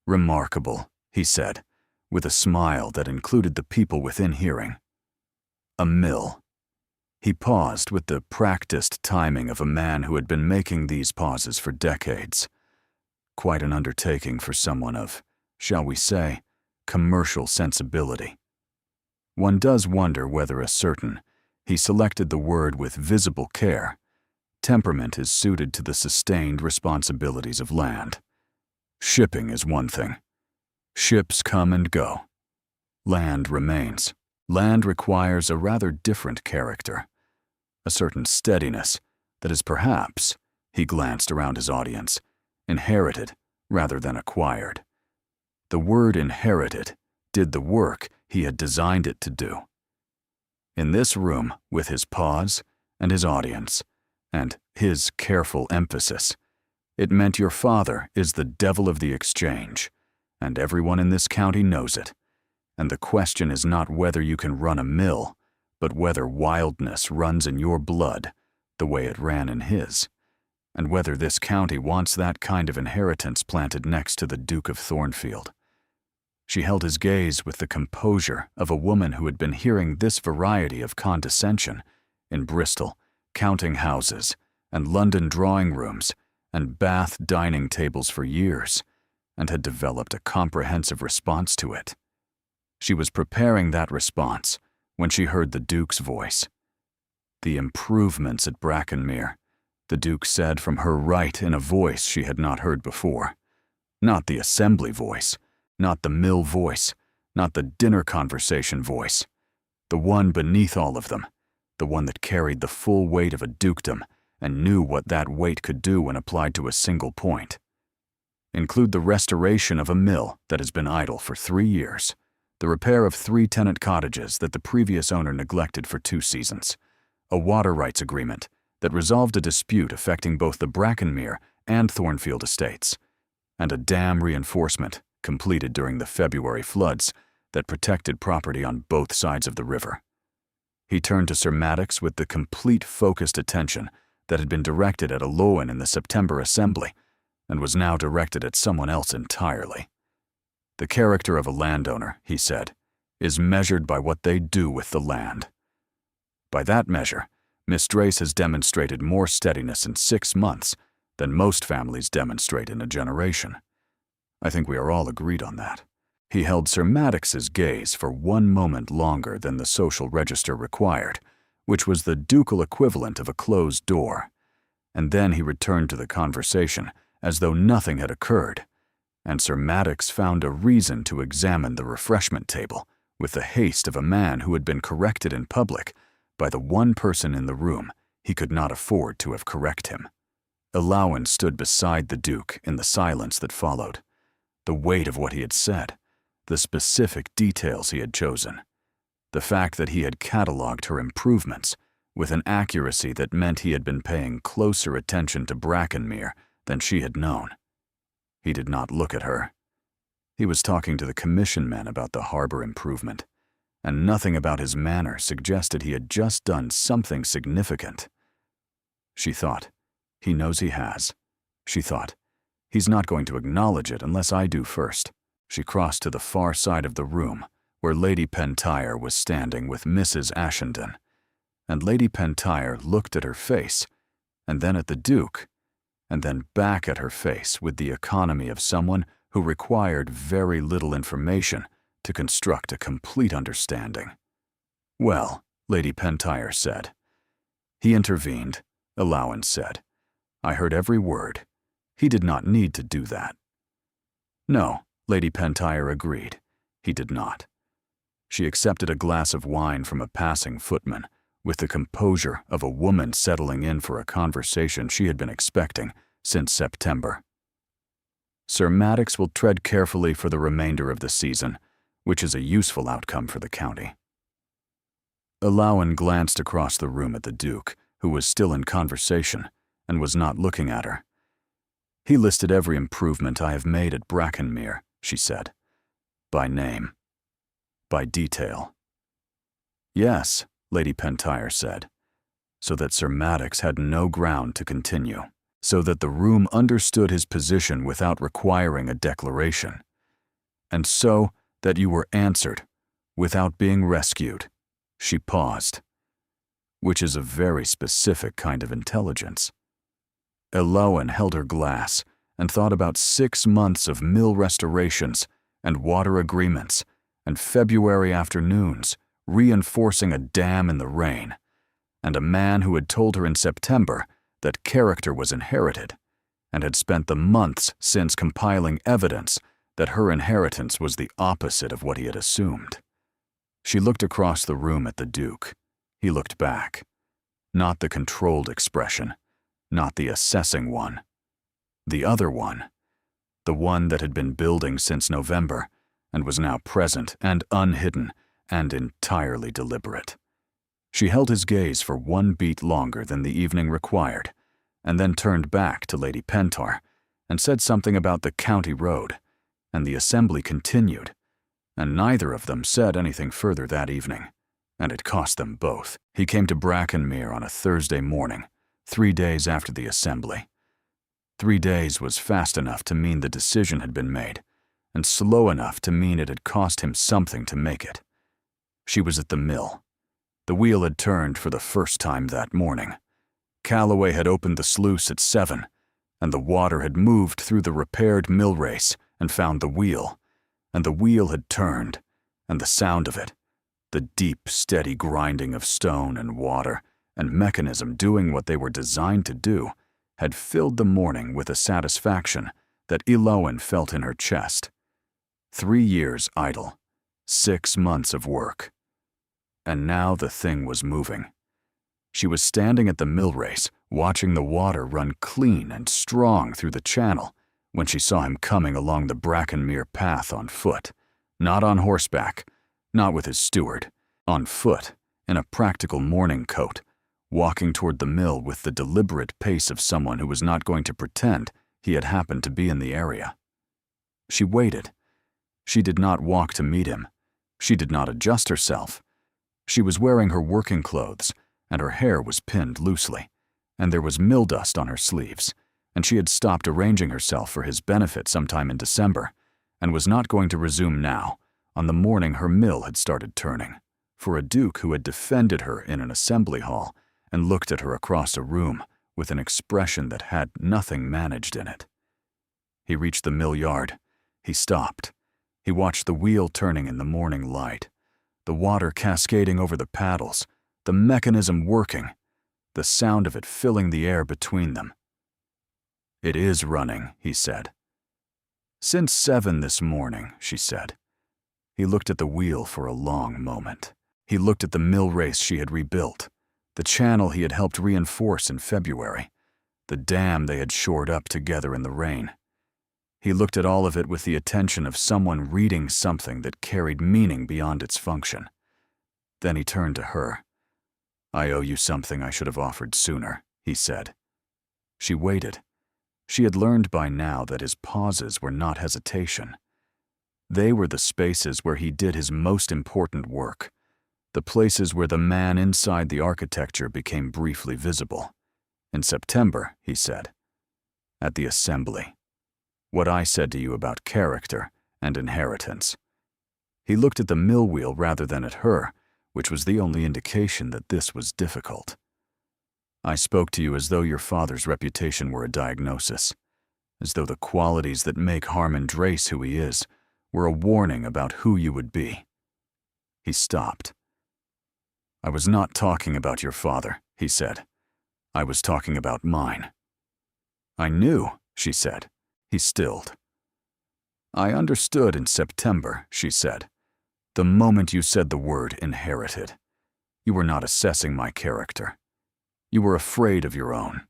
"Remarkable," he said, with a smile that included the people within hearing. "A mill." He paused with the practiced timing of a man who had been making these pauses for decades. Quite an undertaking for someone of, shall we say, commercial sensibility. One does wonder whether he selected the word with visible care, temperament is suited to the sustained responsibilities of land. Shipping is one thing. Ships come and go. Land remains. Land requires a rather different character, a certain steadiness that is perhaps, he glanced around his audience, inherited rather than acquired. The word inherited did the work he had designed it to do. In this room, with his pause and his audience, and his careful emphasis, it meant your father is the devil of the exchange, and everyone in this county knows it. And the question is not whether you can run a mill, but whether wildness runs in your blood the way it ran in his, and whether this county wants that kind of inheritance planted next to the Duke of Thornfield. She held his gaze with the composure of a woman who had been hearing this variety of condescension in Bristol, counting houses, and London drawing rooms, and Bath dining tables for years, and had developed a comprehensive response to it. She was preparing that response when she heard the Duke's voice. "The improvements at Brackenmere," the Duke said from her right in a voice she had not heard before. Not the assembly voice, not the mill voice, not the dinner conversation voice. The one beneath all of them, the one that carried the full weight of a dukedom and knew what that weight could do when applied to a single point. "Include the restoration of a mill that has been idle for 3 years, the repair of 3 tenant cottages that the previous owner neglected for 2 seasons, a water rights agreement that resolved a dispute affecting both the Brackenmere and Thornfield estates, and a dam reinforcement completed during the February floods that protected property on both sides of the river." He turned to Sir Maddox with the complete focused attention that had been directed at Alowan in the September assembly and was now directed at someone else entirely. "The character of a landowner," he said, "is measured by what they do with the land. By that measure, Miss Drace has demonstrated more steadiness in 6 months than most families demonstrate in a generation. I think we are all agreed on that." He held Sir Maddox's gaze for 1 moment longer than the social register required, which was the ducal equivalent of a closed door, and then he returned to the conversation as though nothing had occurred, and Sir Maddox found a reason to examine the refreshment table with the haste of a man who had been corrected in public by the one person in the room he could not afford to have correct him. Alowan stood beside the Duke in the silence that followed. The weight of what he had said, the specific details he had chosen, the fact that he had catalogued her improvements with an accuracy that meant he had been paying closer attention to Brackenmere than she had known. He did not look at her. He was talking to the commission men about the harbor improvement, and nothing about his manner suggested he had just done something significant. She thought, "He knows he has." She thought, "He's not going to acknowledge it unless I do first." She crossed to the far side of the room, where Lady Pentyre was standing with Mrs. Ashenden, and Lady Pentyre looked at her face, and then at the Duke, and then back at her face with the economy of someone who required very little information to construct a complete understanding. "Well," Lady Pentyre said. "He intervened," Alowan said. "I heard every word. He did not need to do that." "No," Lady Pentyre agreed. "He did not." She accepted a glass of wine from a passing footman with the composure of a woman settling in for a conversation she had been expecting since September. "Sir Maddox will tread carefully for the remainder of the season, which is a useful outcome for the county," Alawan glanced across the room at the Duke, who was still in conversation and was not looking at her. "He listed every improvement I have made at Brackenmere," she said. "By name. By detail." "Yes," Lady Pentyre said, so that Sir Maddox had no ground to continue, so that the room understood his position without requiring a declaration, and so that you were answered without being rescued. She paused, which is a very specific kind of intelligence. Alawan held her glass and thought about 6 months of mill restorations and water agreements and February afternoons reinforcing a dam in the rain, and a man who had told her in September that character was inherited and had spent the months since compiling evidence that her inheritance was the opposite of what he had assumed. She looked across the room at the Duke. He looked back. Not the controlled expression, not the assessing one. The other one. The one that had been building since November and was now present and unhidden and entirely deliberate. She held his gaze for 1 beat longer than the evening required, and then turned back to Lady Pentyre and said something about the county road, and the assembly continued, and neither of them said anything further that evening, and it cost them both. He came to Brackenmere on a Thursday morning, 3 days after the assembly. 3 days was fast enough to mean the decision had been made, and slow enough to mean it had cost him something to make it. She was at the mill. The wheel had turned for the first time that morning. Calloway had opened the sluice at 7, and the water had moved through the repaired mill race and found the wheel, and the wheel had turned, and the sound of it, the deep, steady grinding of stone and water and mechanism doing what they were designed to do, had filled the morning with a satisfaction that Alawan felt in her chest. 3 years idle, 6 months of work. And now the thing was moving. She was standing at the mill race, watching the water run clean and strong through the channel, when she saw him coming along the Brackenmere path on foot, not on horseback, not with his steward, on foot, in a practical morning coat, walking toward the mill with the deliberate pace of someone who was not going to pretend he had happened to be in the area. She waited. She did not walk to meet him. She did not adjust herself. She was wearing her working clothes, and her hair was pinned loosely, and there was mill dust on her sleeves, and she had stopped arranging herself for his benefit sometime in December, and was not going to resume now, on the morning her mill had started turning, for a Duke who had defended her in an assembly hall and looked at her across a room with an expression that had nothing managed in it. He reached the mill yard. He stopped. He watched the wheel turning in the morning light, the water cascading over the paddles, the mechanism working, the sound of it filling the air between them. "It is running," he said. "Since 7 this morning," she said. He looked at the wheel for a long moment. He looked at the mill race she had rebuilt, the channel he had helped reinforce in February, the dam they had shored up together in the rain. He looked at all of it with the attention of someone reading something that carried meaning beyond its function. Then he turned to her. "I owe you something I should have offered sooner," he said. She waited. She had learned by now that his pauses were not hesitation. They were the spaces where he did his most important work, the places where the man inside the architecture became briefly visible. "In September," he said, "at the assembly. What I said to you about character and inheritance." He looked at the mill wheel rather than at her, which was the only indication that this was difficult. "I spoke to you as though your father's reputation were a diagnosis, as though the qualities that make Harmon Drace who he is were a warning about who you would be." He stopped. "I was not talking about your father," he said. "I was talking about mine." "I knew," she said. He stilled. "I understood in September," she said. "The moment you said the word inherited. You were not assessing my character. You were afraid of your own."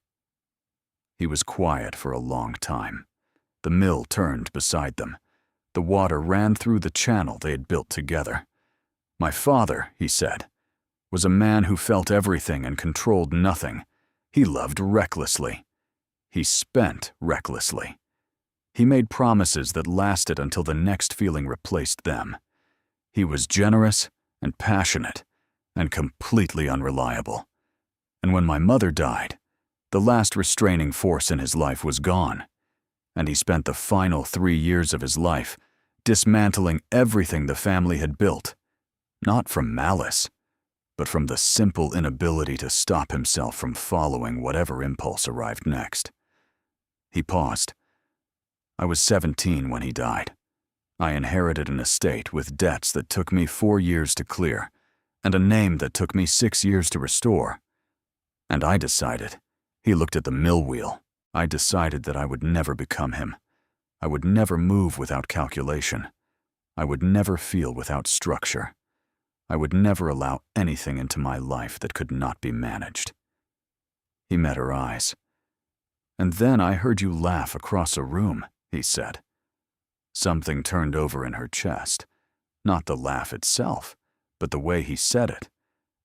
He was quiet for a long time. The mill turned beside them. The water ran through the channel they had built together. "My father," he said, was a man who felt everything and controlled nothing. He loved recklessly. He spent recklessly. He made promises that lasted until the next feeling replaced them. He was generous and passionate and completely unreliable. And when my mother died, the last restraining force in his life was gone, and he spent the final 3 years of his life dismantling everything the family had built, not from malice, but from the simple inability to stop himself from following whatever impulse arrived next. He paused. I was 17 when he died. I inherited an estate with debts that took me 4 years to clear, and a name that took me 6 years to restore. And I decided, he looked at the mill wheel, I decided that I would never become him. I would never move without calculation. I would never feel without structure. I would never allow anything into my life that could not be managed. He met her eyes. And then I heard you laugh across a room, he said. Something turned over in her chest. Not the laugh itself, but the way he said it,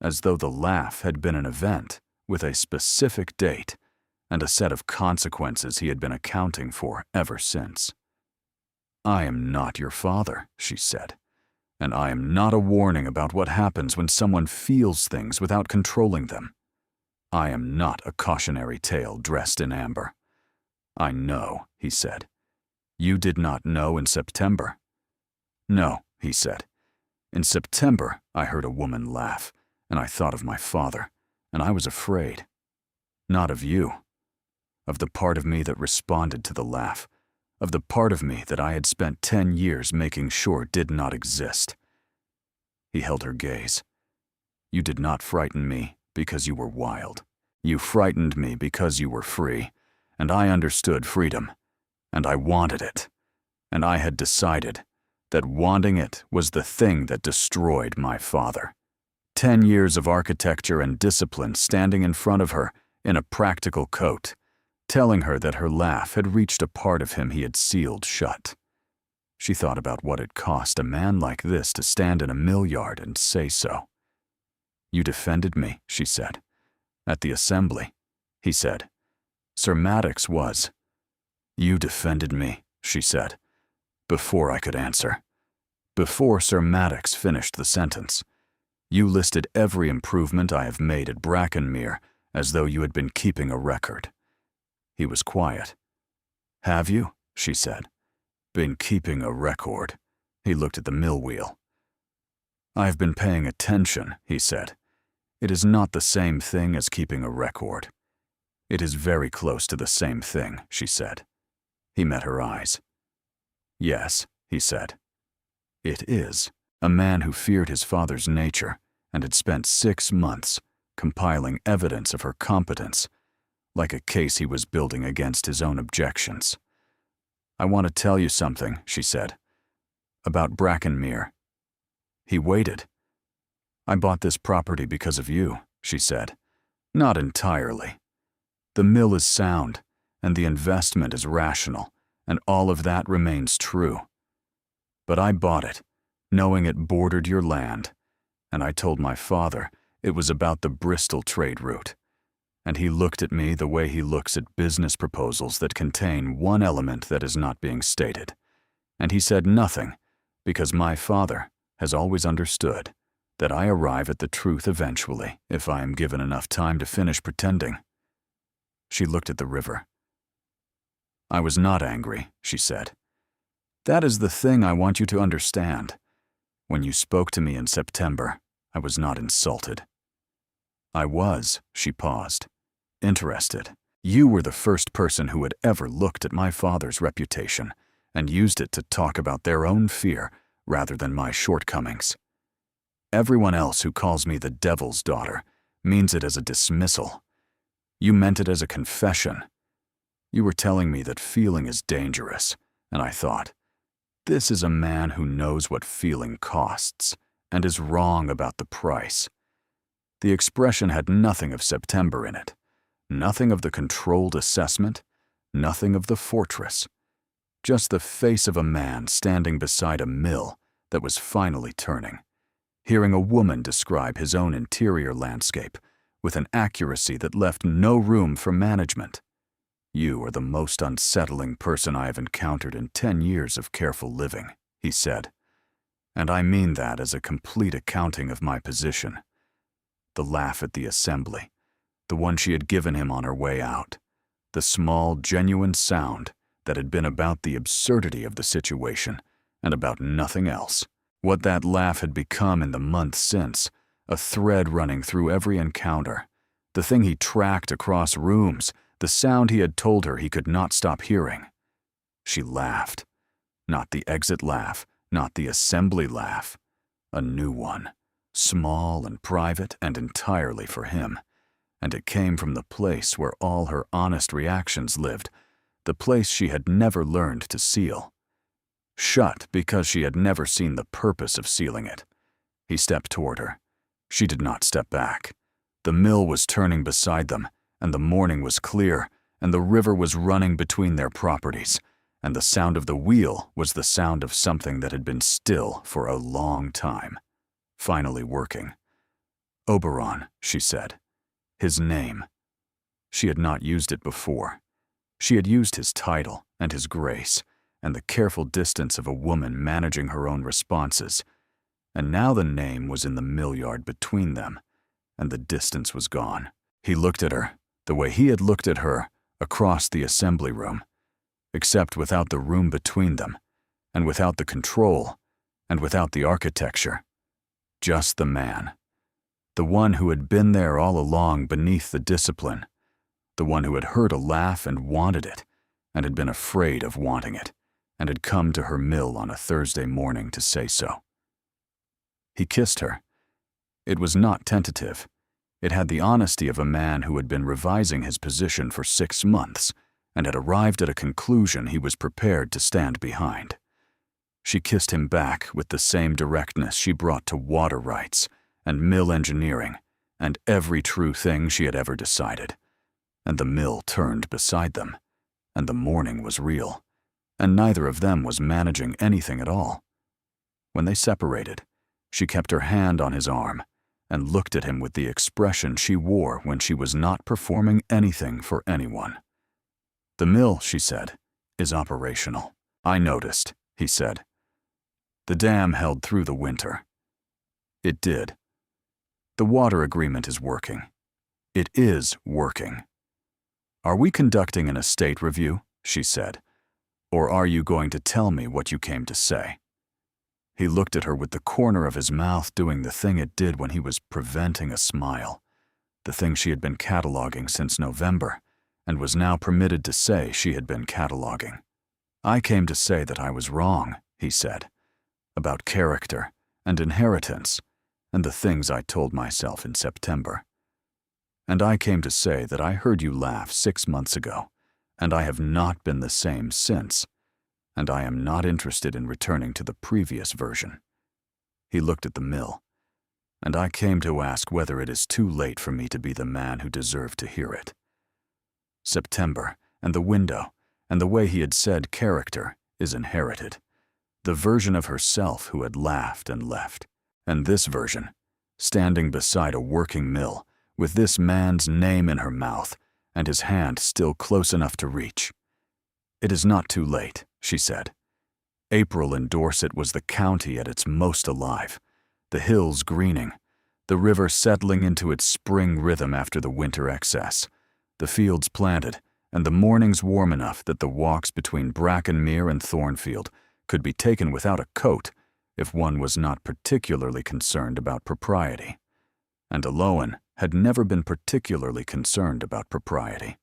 as though the laugh had been an event with a specific date and a set of consequences he had been accounting for ever since. I am not your father, she said, and I am not a warning about what happens when someone feels things without controlling them. I am not a cautionary tale dressed in amber. I know, he said. You did not know in September. No, he said. In September, I heard a woman laugh, and I thought of my father, and I was afraid. Not of you. Of the part of me that responded to the laugh. Of the part of me that I had spent 10 years making sure did not exist. He held her gaze. You did not frighten me because you were wild. You frightened me because you were free, and I understood freedom, and I wanted it, and I had decided that wanting it was the thing that destroyed my father. 10 years of architecture and discipline standing in front of her in a practical coat, telling her that her laugh had reached a part of him he had sealed shut. She thought about what it cost a man like this to stand in a mill yard and say so. You defended me, she said. At the assembly, he said. Sir Maddox was. You defended me, she said, before I could answer. Before Sir Maddox finished the sentence. You listed every improvement I have made at Brackenmere as though you had been keeping a record. He was quiet. Have you? She said. Been keeping a record. He looked at the mill wheel. I've been paying attention, he said. It is not the same thing as keeping a record. It is very close to the same thing, she said. He met her eyes. Yes, he said. It is. A man who feared his father's nature and had spent 6 months compiling evidence of her competence, like a case he was building against his own objections. I want to tell you something, she said, about Brackenmere. He waited. I bought this property because of you, she said. Not entirely. The mill is sound, and the investment is rational, and all of that remains true. But I bought it, knowing it bordered your land, and I told my father it was about the Bristol trade route. And he looked at me the way he looks at business proposals that contain one element that is not being stated. And he said nothing, because my father has always understood that I arrive at the truth eventually if I am given enough time to finish pretending. She looked at the river. I was not angry, she said. That is the thing I want you to understand. When you spoke to me in September, I was not insulted. I was, she paused, interested. You were the first person who had ever looked at my father's reputation and used it to talk about their own fear rather than my shortcomings. Everyone else who calls me the devil's daughter means it as a dismissal. You meant it as a confession. You were telling me that feeling is dangerous, and I thought, this is a man who knows what feeling costs and is wrong about the price. The expression had nothing of September in it, nothing of the controlled assessment, nothing of the fortress, just the face of a man standing beside a mill that was finally turning, hearing a woman describe his own interior landscape with an accuracy that left no room for management. "You are the most unsettling person I have encountered in 10 years of careful living," he said. "And I mean that as a complete accounting of my position." The laugh at the assembly, the one she had given him on her way out, the small, genuine sound that had been about the absurdity of the situation and about nothing else. What that laugh had become in the months since, a thread running through every encounter, the thing he tracked across rooms, the sound he had told her he could not stop hearing. She laughed. Not the exit laugh, not the assembly laugh. A new one, small and private and entirely for him. And it came from the place where all her honest reactions lived, the place she had never learned to seal. Shut because she had never seen the purpose of sealing it. He stepped toward her. She did not step back. The mill was turning beside them, and the morning was clear, and the river was running between their properties, and the sound of the wheel was the sound of something that had been still for a long time, finally working. "Oberon," she said. His name. She had not used it before. She had used his title and his grace and the careful distance of a woman managing her own responses, and now the name was in the mill yard between them, and the distance was gone. He looked at her, the way he had looked at her, across the assembly room, except without the room between them, and without the control, and without the architecture. Just the man. The one who had been there all along beneath the discipline. The one who had heard a laugh and wanted it, and had been afraid of wanting it, and had come to her mill on a Thursday morning to say so. He kissed her. It was not tentative. It had the honesty of a man who had been revising his position for 6 months and had arrived at a conclusion he was prepared to stand behind. She kissed him back with the same directness she brought to water rights and mill engineering and every true thing she had ever decided. And the mill turned beside them, and the morning was real, and neither of them was managing anything at all. When they separated, she kept her hand on his arm and looked at him with the expression she wore when she was not performing anything for anyone. "The mill," she said, "is operational." "I noticed," he said. "The dam held through the winter." It did. "The water agreement is working." It is working. "Are we conducting an estate review?" she said. "Or are you going to tell me what you came to say?" He looked at her with the corner of his mouth doing the thing it did when he was preventing a smile, the thing she had been cataloging since November, and was now permitted to say she had been cataloging. "I came to say that I was wrong," he said, "about character and inheritance and the things I told myself in September. And I came to say that I heard you laugh 6 months ago, and I have not been the same since, and I am not interested in returning to the previous version." He looked at the mill. "And I came to ask whether it is too late for me to be the man who deserved to hear it." September, and the window, and the way he had said character is inherited. The version of herself who had laughed and left. And this version, standing beside a working mill, with this man's name in her mouth, and his hand still close enough to reach. "It is not too late," she said. April in Dorset was the county at its most alive, the hills greening, the river settling into its spring rhythm after the winter excess, the fields planted, and the mornings warm enough that the walks between Brackenmere and Thornfield could be taken without a coat if one was not particularly concerned about propriety. And Alohan had never been particularly concerned about propriety.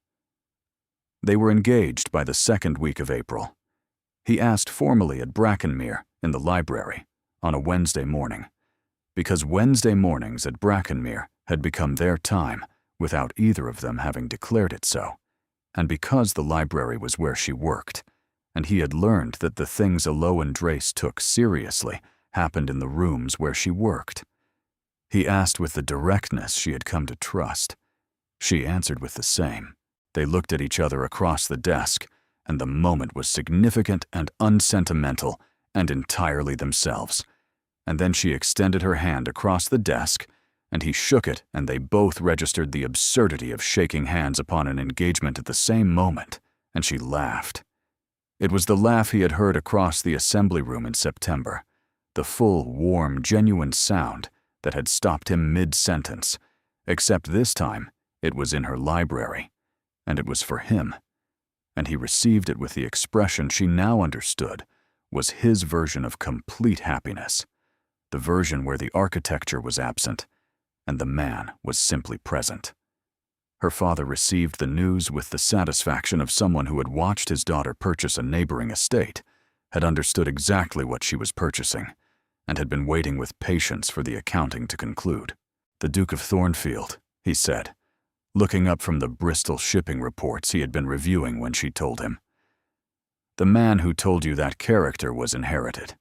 They were engaged by the 2nd week of April. He asked formally at Brackenmere in the library on a Wednesday morning, because Wednesday mornings at Brackenmere had become their time without either of them having declared it so, and because the library was where she worked, and he had learned that the things Alohan Drace took seriously happened in the rooms where she worked. He asked with the directness she had come to trust. She answered with the same. They looked at each other across the desk, and the moment was significant and unsentimental and entirely themselves. And then she extended her hand across the desk, and he shook it, and they both registered the absurdity of shaking hands upon an engagement at the same moment, and she laughed. It was the laugh he had heard across the assembly room in September, the full, warm, genuine sound that had stopped him mid-sentence, except this time it was in her library, and it was for him, and he received it with the expression she now understood was his version of complete happiness, the version where the architecture was absent, and the man was simply present. Her father received the news with the satisfaction of someone who had watched his daughter purchase a neighboring estate, had understood exactly what she was purchasing, and had been waiting with patience for the accounting to conclude. "The Duke of Thornfield," he said, looking up from the Bristol shipping reports he had been reviewing when she told him. "The man who told you that character was inherited.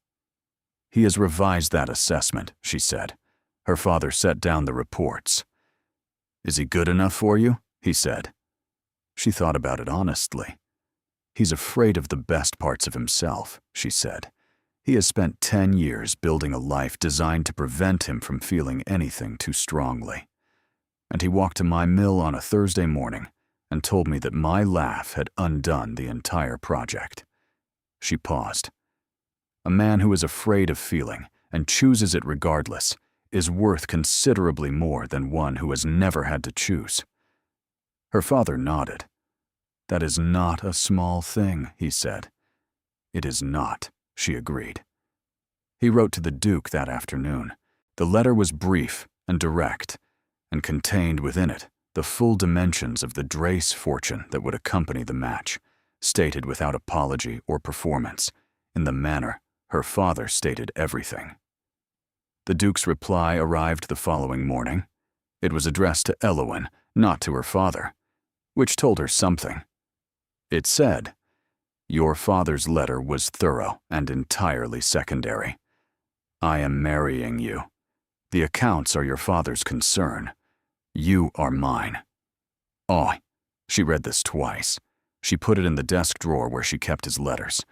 He has revised that assessment," she said. Her father set down the reports. "Is he good enough for you?" he said. She thought about it honestly. "He's afraid of the best parts of himself," she said. "He has spent 10 years building a life designed to prevent him from feeling anything too strongly. And he walked to my mill on a Thursday morning and told me that my laugh had undone the entire project." She paused. "A man who is afraid of feeling and chooses it regardless is worth considerably more than one who has never had to choose." Her father nodded. "That is not a small thing," he said. "It is not," she agreed. He wrote to the Duke that afternoon. The letter was brief and direct, and contained within it the full dimensions of the Drace fortune that would accompany the match, stated without apology or performance, in the manner her father stated everything. The Duke's reply arrived the following morning. It was addressed to Elowen, not to her father, which told her something. It said, "Your father's letter was thorough and entirely secondary. I am marrying you. The accounts are your father's concern. You are mine." Oh, she read this twice. She put it in the desk drawer where she kept his letters.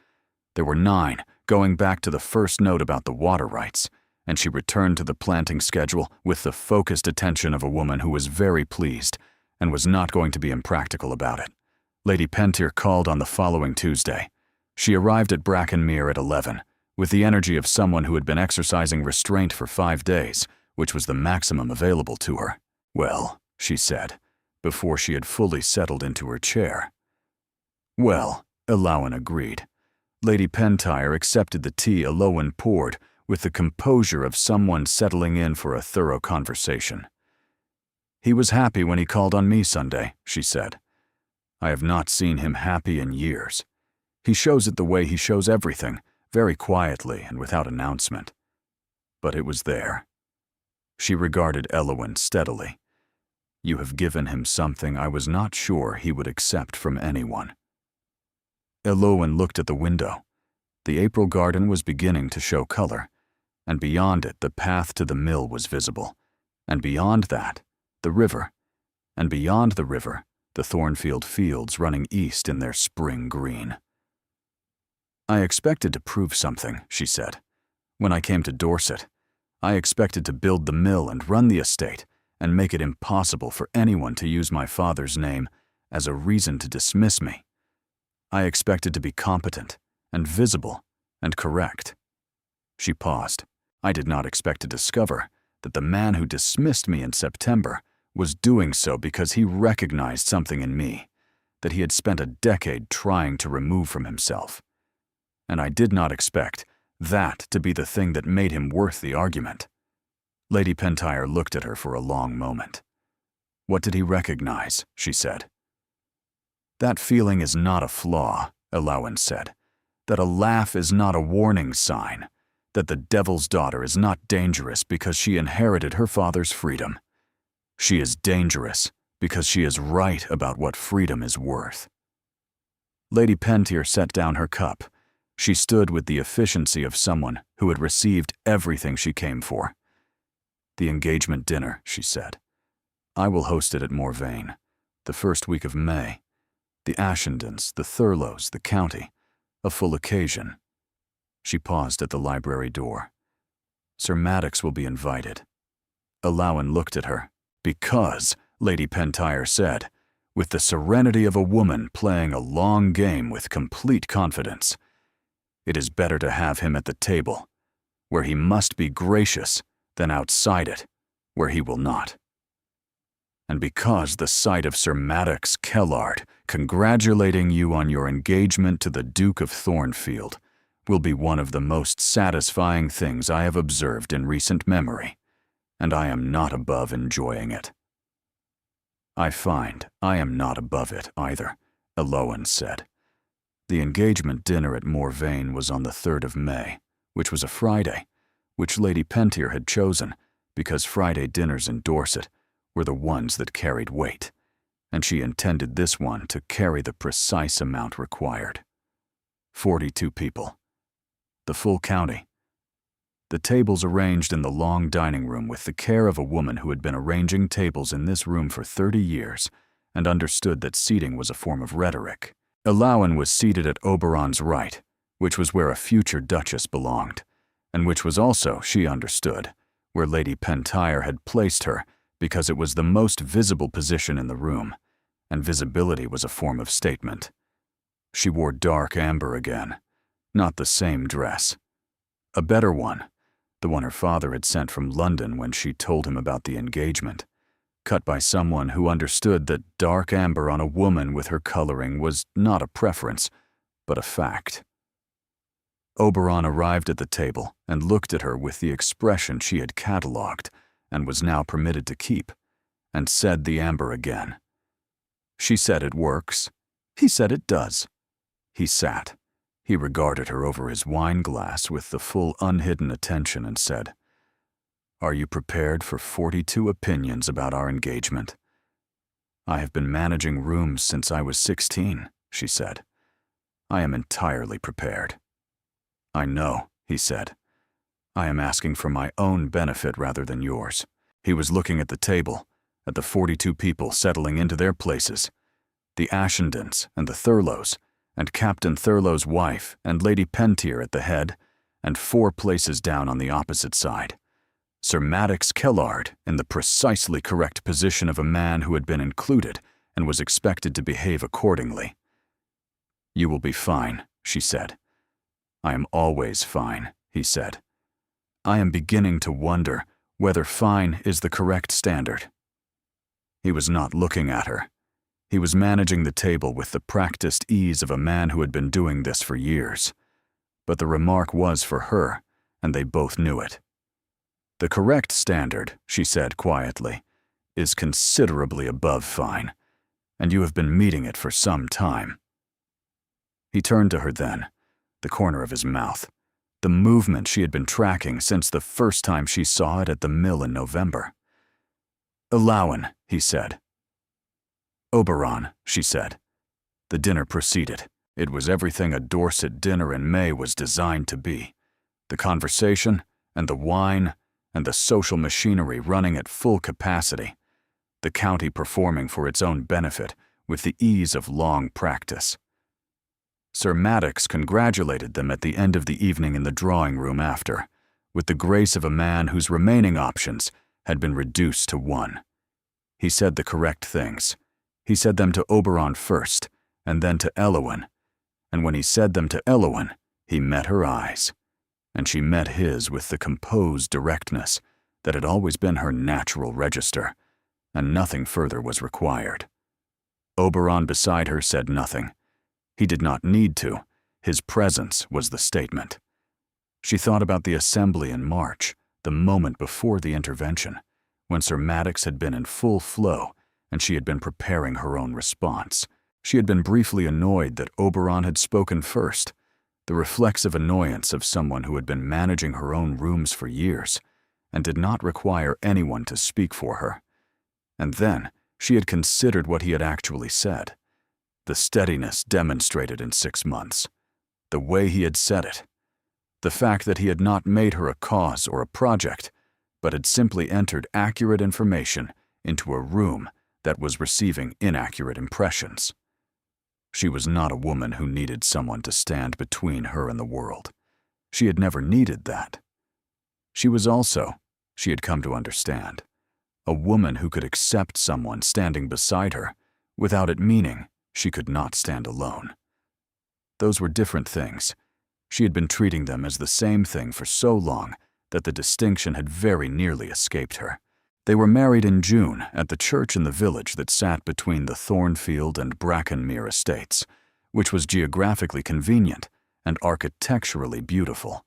There were 9, going back to the first note about the water rights, and she returned to the planting schedule with the focused attention of a woman who was very pleased and was not going to be impractical about it. Lady Pentir called on the following Tuesday. She arrived at Brackenmere at 11, with the energy of someone who had been exercising restraint for 5 days, which was the maximum available to her. "Well," she said, before she had fully settled into her chair. "Well," Elowen agreed. Lady Pentyre accepted the tea Elowen poured with the composure of someone settling in for a thorough conversation. "He was happy when he called on me Sunday," she said. "I have not seen him happy in years. He shows it the way he shows everything, very quietly and without announcement. But it was there." She regarded Elowen steadily. "You have given him something I was not sure he would accept from anyone." Elowen looked at the window. The April garden was beginning to show color, and beyond it the path to the mill was visible, and beyond that, the river, and beyond the river, the Thornfield fields running east in their spring green. "I expected to prove something," she said. "When I came to Dorset, I expected to build the mill and run the estate and make it impossible for anyone to use my father's name as a reason to dismiss me. I expected to be competent and visible and correct." She paused. "I did not expect to discover that the man who dismissed me in September was doing so because he recognized something in me that he had spent a decade trying to remove from himself. And I did not expect that to be the thing that made him worth the argument." Lady Pentyre looked at her for a long moment. "What did he recognize?" she said. "That feeling is not a flaw," Elowen said. "That a laugh is not a warning sign. That the devil's daughter is not dangerous because she inherited her father's freedom. She is dangerous because she is right about what freedom is worth." Lady Pentyre set down her cup. She stood with the efficiency of someone who had received everything she came for. "The engagement dinner," she said. "I will host it at Morvane, the first week of May. The Ashendons, the Thurlows, the county. A full occasion." She paused at the library door. Sir Maddox will be invited. Alawan looked at her. Because, Lady Pentyre said, with the serenity of a woman playing a long game with complete confidence, it is better to have him at the table, where he must be gracious, than outside it, where he will not. And because the sight of Sir Maddox Kellard congratulating you on your engagement to the Duke of Thornfield will be one of the most satisfying things I have observed in recent memory, and I am not above enjoying it. I find I am not above it either, Alawan said. The engagement dinner at Morvain was on the 3rd of May, which was a Friday, which Lady Pentyre had chosen because Friday dinners in Dorset were the ones that carried weight, and she intended this one to carry the precise amount required. 42 people. The full county. The tables arranged in the long dining room with the care of a woman who had been arranging tables in this room for 30 years and understood that seating was a form of rhetoric. Alawan was seated at Oberon's right, which was where a future duchess belonged, and which was also, she understood, where Lady Pentyre had placed her because it was the most visible position in the room, and visibility was a form of statement. She wore dark amber again, not the same dress. A better one, the one her father had sent from London when she told him about the engagement, cut by someone who understood that dark amber on a woman with her coloring was not a preference, but a fact. Oberon arrived at the table and looked at her with the expression she had catalogued and was now permitted to keep, and said the amber again. She said it works. He said it does. He sat. He regarded her over his wine glass with the full unhidden attention and said, "Are you prepared for 42 opinions about our engagement?" "I have been managing rooms since I was 16, she said. "I am entirely prepared." "I know," he said. "I am asking for my own benefit rather than yours." He was looking at the table, at the 42 people settling into their places, the Ashendons and the Thurlows, and Captain Thurlow's wife and Lady Pentyre at the head, and 4 places down on the opposite side. Sir Maddox Kellard in the precisely correct position of a man who had been included and was expected to behave accordingly. "You will be fine," she said. "I am always fine," he said. "I am beginning to wonder whether fine is the correct standard." He was not looking at her. He was managing the table with the practiced ease of a man who had been doing this for years. But the remark was for her, and they both knew it. "The correct standard," she said quietly, "is considerably above fine, and you have been meeting it for some time." He turned to her then, the corner of his mouth, the movement she had been tracking since the first time she saw it at the mill in November. "Alawan," he said. "Oberon," she said. The dinner proceeded. It was everything a Dorset dinner in May was designed to be. The conversation, and the wine, and the social machinery running at full capacity. The county performing for its own benefit with the ease of long practice. Sir Maddox congratulated them at the end of the evening in the drawing-room after, with the grace of a man whose remaining options had been reduced to one. He said the correct things. He said them to Oberon first, and then to Alawan, and when he said them to Alawan, he met her eyes, and she met his with the composed directness that had always been her natural register, and nothing further was required. Oberon beside her said nothing. He did not need to. His presence was the statement. She thought about the assembly in March, the moment before the intervention, when Sir Maddox had been in full flow and she had been preparing her own response. She had been briefly annoyed that Oberon had spoken first, the reflexive annoyance of someone who had been managing her own rooms for years and did not require anyone to speak for her. And then she had considered what he had actually said, the steadiness demonstrated in 6 months, the way he had said it, the fact that he had not made her a cause or a project, but had simply entered accurate information into a room that was receiving inaccurate impressions. She was not a woman who needed someone to stand between her and the world. She had never needed that. She was also, she had come to understand, a woman who could accept someone standing beside her without it meaning she could not stand alone. Those were different things. She had been treating them as the same thing for so long that the distinction had very nearly escaped her. They were married in June at the church in the village that sat between the Thornfield and Brackenmere estates, which was geographically convenient and architecturally beautiful,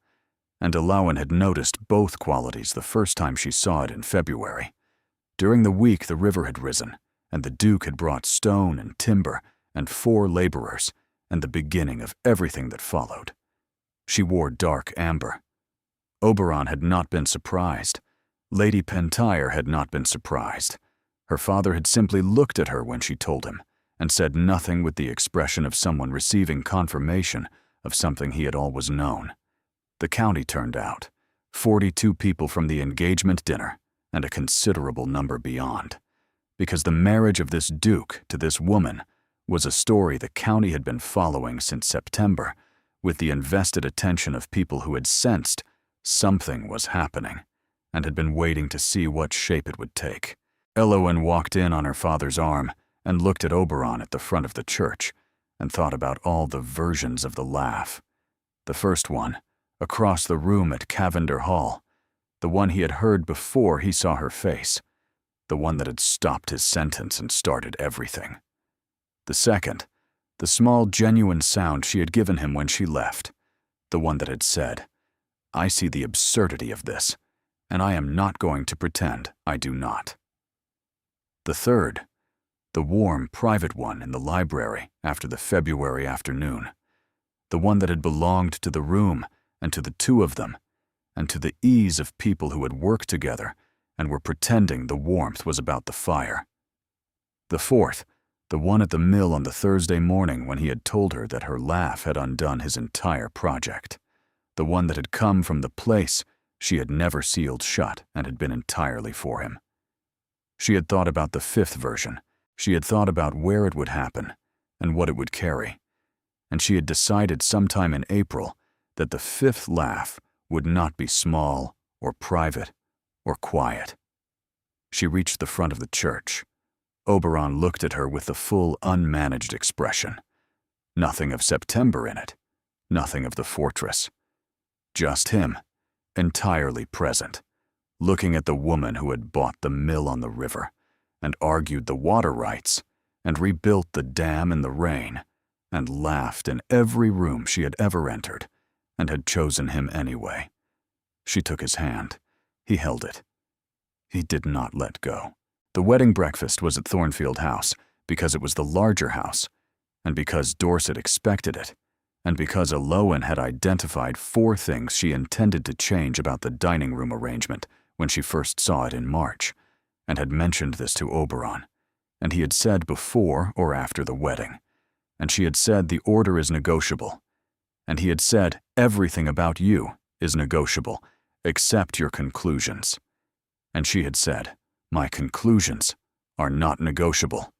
and Alawen had noticed both qualities the first time she saw it in February. During the week the river had risen, and the Duke had brought stone and timber and 4 laborers, and the beginning of everything that followed. She wore dark amber. Oberon had not been surprised. Lady Pentyre had not been surprised. Her father had simply looked at her when she told him, and said nothing with the expression of someone receiving confirmation of something he had always known. The county turned out, 42 people from the engagement dinner, and a considerable number beyond, because the marriage of this Duke to this woman was a story the county had been following since September, with the invested attention of people who had sensed something was happening, and had been waiting to see what shape it would take. Elowen walked in on her father's arm and looked at Oberon at the front of the church, and thought about all the versions of the laugh. The first one, across the room at Cavender Hall, the one he had heard before he saw her face, the one that had stopped his sentence and started everything. The second, the small genuine sound she had given him when she left, the one that had said, "I see the absurdity of this, and I am not going to pretend I do not." The third, the warm, private one in the library after the February afternoon, the one that had belonged to the room and to the two of them, and to the ease of people who had worked together and were pretending the warmth was about the fire. The fourth, the one at the mill on the Thursday morning when he had told her that her laugh had undone his entire project, the one that had come from the place she had never sealed shut and had been entirely for him. She had thought about the fifth version. She had thought about where it would happen and what it would carry, and she had decided sometime in April that the fifth laugh would not be small or private or quiet. She reached the front of the church. Oberon looked at her with the full, unmanaged expression. Nothing of September in it, nothing of the fortress. Just him, entirely present, looking at the woman who had bought the mill on the river, and argued the water rights, and rebuilt the dam in the rain, and laughed in every room she had ever entered, and had chosen him anyway. She took his hand. He held it. He did not let go. The wedding breakfast was at Thornfield House because it was the larger house, and because Dorset expected it, and because Elowen had identified 4 things she intended to change about the dining room arrangement when she first saw it in March, and had mentioned this to Oberon, and he had said before or after the wedding, and she had said the order is negotiable, and he had said everything about you is negotiable, except your conclusions, and she had said, my conclusions are not negotiable,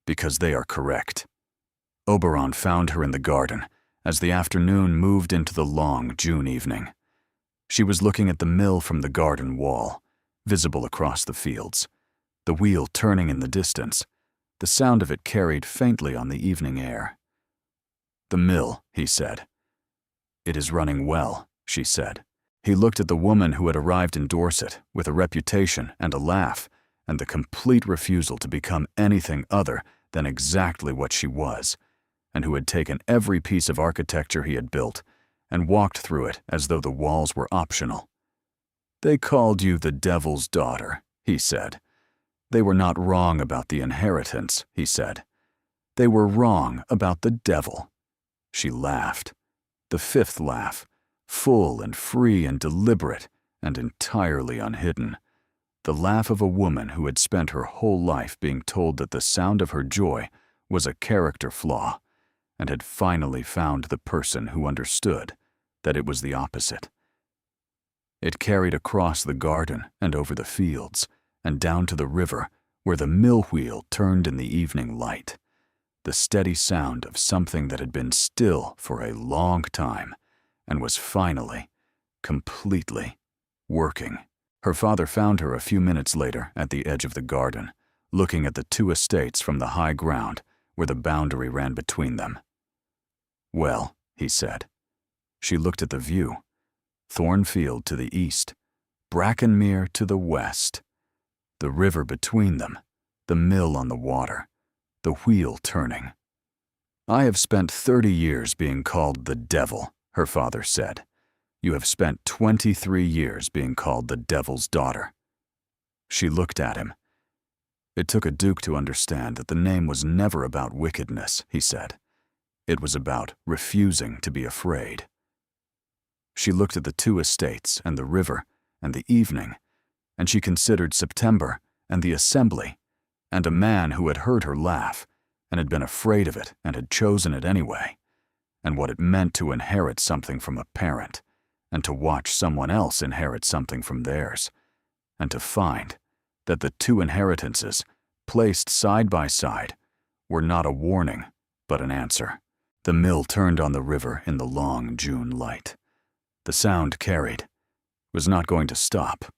because they are correct. Oberon found her in the garden as the afternoon moved into the long June evening. She was looking at the mill from the garden wall, visible across the fields, the wheel turning in the distance, the sound of it carried faintly on the evening air. The mill, he said. It is running well, she said. He looked at the woman who had arrived in Dorset with a reputation and a laugh, and the complete refusal to become anything other than exactly what she was, and who had taken every piece of architecture he had built and walked through it as though the walls were optional. They called you the devil's daughter, he said. They were not wrong about the inheritance, he said. They were wrong about the devil. She laughed. The fifth laugh, full and free and deliberate and entirely unhidden. The laugh of a woman who had spent her whole life being told that the sound of her joy was a character flaw, and had finally found the person who understood that it was the opposite. It carried across the garden and over the fields, and down to the river, where the mill wheel turned in the evening light, the steady sound of something that had been still for a long time, and was finally, completely working. Her father found her a few minutes later at the edge of the garden, looking at the two estates from the high ground where the boundary ran between them. "Well," he said. She looked at the view. Thornfield to the east, Brackenmere to the west, the river between them, the mill on the water, the wheel turning. "I have spent 30 years being called the devil," her father said. "You have spent 23 years being called the devil's daughter." She looked at him. It took a duke to understand that the name was never about wickedness, he said. It was about refusing to be afraid. She looked at the two estates and the river and the evening, and she considered September and the assembly and a man who had heard her laugh and had been afraid of it and had chosen it anyway, and what it meant to inherit something from a parent and to watch someone else inherit something from theirs, and to find that the two inheritances, placed side by side, were not a warning but an answer. The mill turned on the river in the long June light. The sound carried, was not going to stop.